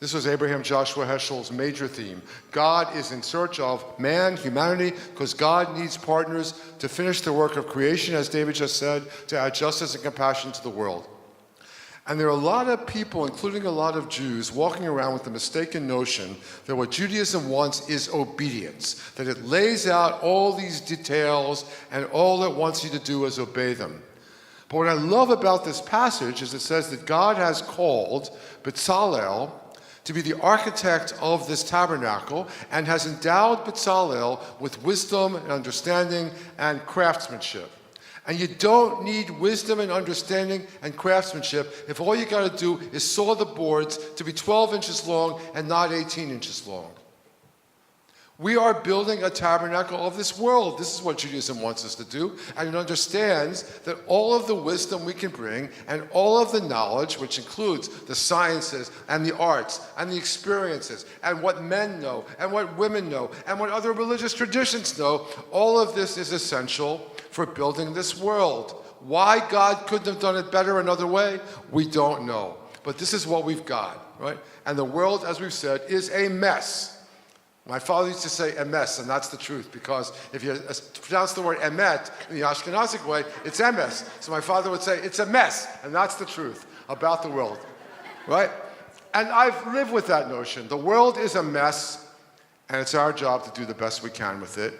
Speaker 4: This was Abraham Joshua Heschel's major theme. God is in search of man, humanity, because God needs partners to finish the work of creation, as David just said, to add justice and compassion to the world. And there are a lot of people, including a lot of Jews, walking around with the mistaken notion that what Judaism wants is obedience, that it lays out all these details and all it wants you to do is obey them. But what I love about this passage is it says that God has called Bezalel to be the architect of this tabernacle and has endowed Bezalel with wisdom and understanding and craftsmanship. And you don't need wisdom and understanding and craftsmanship if all you got to do is saw the boards to be 12 inches long and not 18 inches long. We are building a tabernacle of this world. This is what Judaism wants us to do. And it understands that all of the wisdom we can bring and all of the knowledge, which includes the sciences and the arts and the experiences and what men know and what women know and what other religious traditions know, all of this is essential for building this world. Why God couldn't have done it better another way, we don't know. But this is what we've got, right? And the world, as we've said, is a mess. My father used to say emes, and that's the truth, because if you pronounce the word emet in the Ashkenazic way, it's emes. So my father would say, it's a mess, and that's the truth about the world, right? And I've lived with that notion. The world is a mess, and it's our job to do the best we can with it.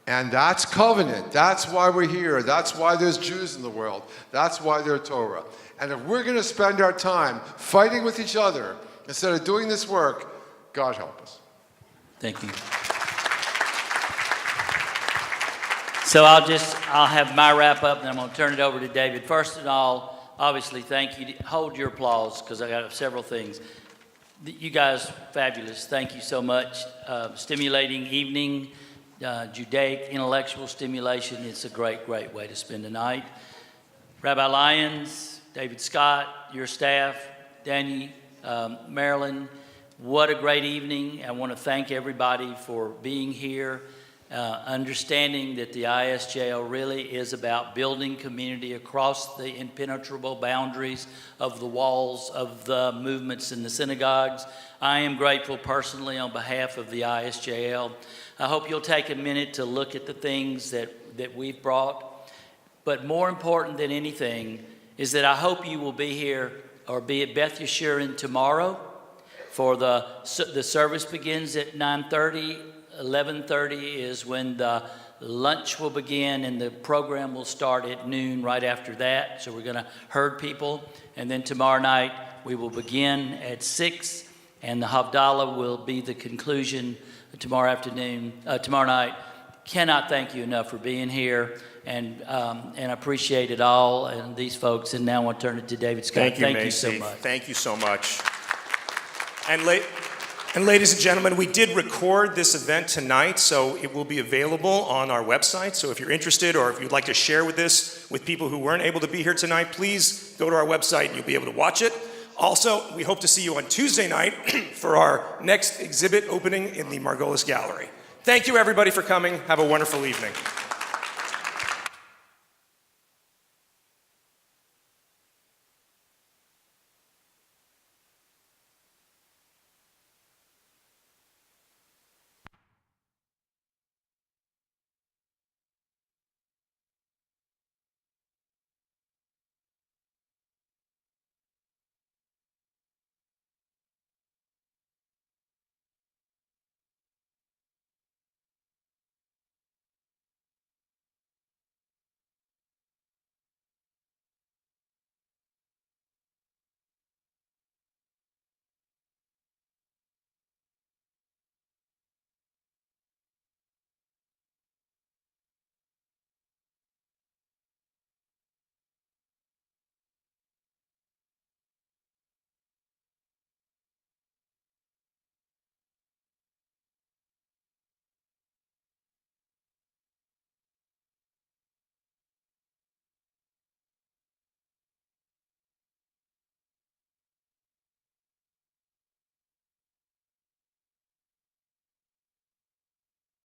Speaker 4: And that's covenant. That's why we're here. That's why there's Jews in the world. That's why there's Torah. And if we're going to spend our time fighting with each other instead of doing this work, God help us.
Speaker 2: Thank you. So I'll have my wrap up, and I'm going to turn it over to David. First of all, obviously, thank you. Hold your applause, because I got several things. You guys, fabulous. Thank you so much. Stimulating evening, Judaic intellectual stimulation. It's a great, great way to spend the night. Rabbi Lyons, David Scott, your staff, Danny, Marilyn, what a great evening. I want to thank everybody for being here, understanding that the ISJL really is about building community across the impenetrable boundaries of the walls of the movements in the synagogues. I am grateful personally on behalf of the ISJL. I hope you'll take a minute to look at the things that we've brought. But more important than anything is that I hope you will be here or be at Beth Yeshurun tomorrow. For the service begins at 9:30. 11:30 is when the lunch will begin, and the program will start at noon right after that. So we're going to herd people. And then tomorrow night, we will begin at 6, and the Havdalah will be the conclusion tomorrow night. Cannot thank you enough for being here, and appreciate it all, and these folks. And now I want to turn it to David Scott.
Speaker 1: Thank you so much. Thank you so much. And ladies and gentlemen, we did record this event tonight, so it will be available on our website. So if you're interested, or if you'd like to share with this with people who weren't able to be here tonight, please go to our website and you'll be able to watch it. Also, we hope to see you on Tuesday night for our next exhibit opening in the Margolis Gallery. Thank you, everybody, for coming. Have a wonderful evening.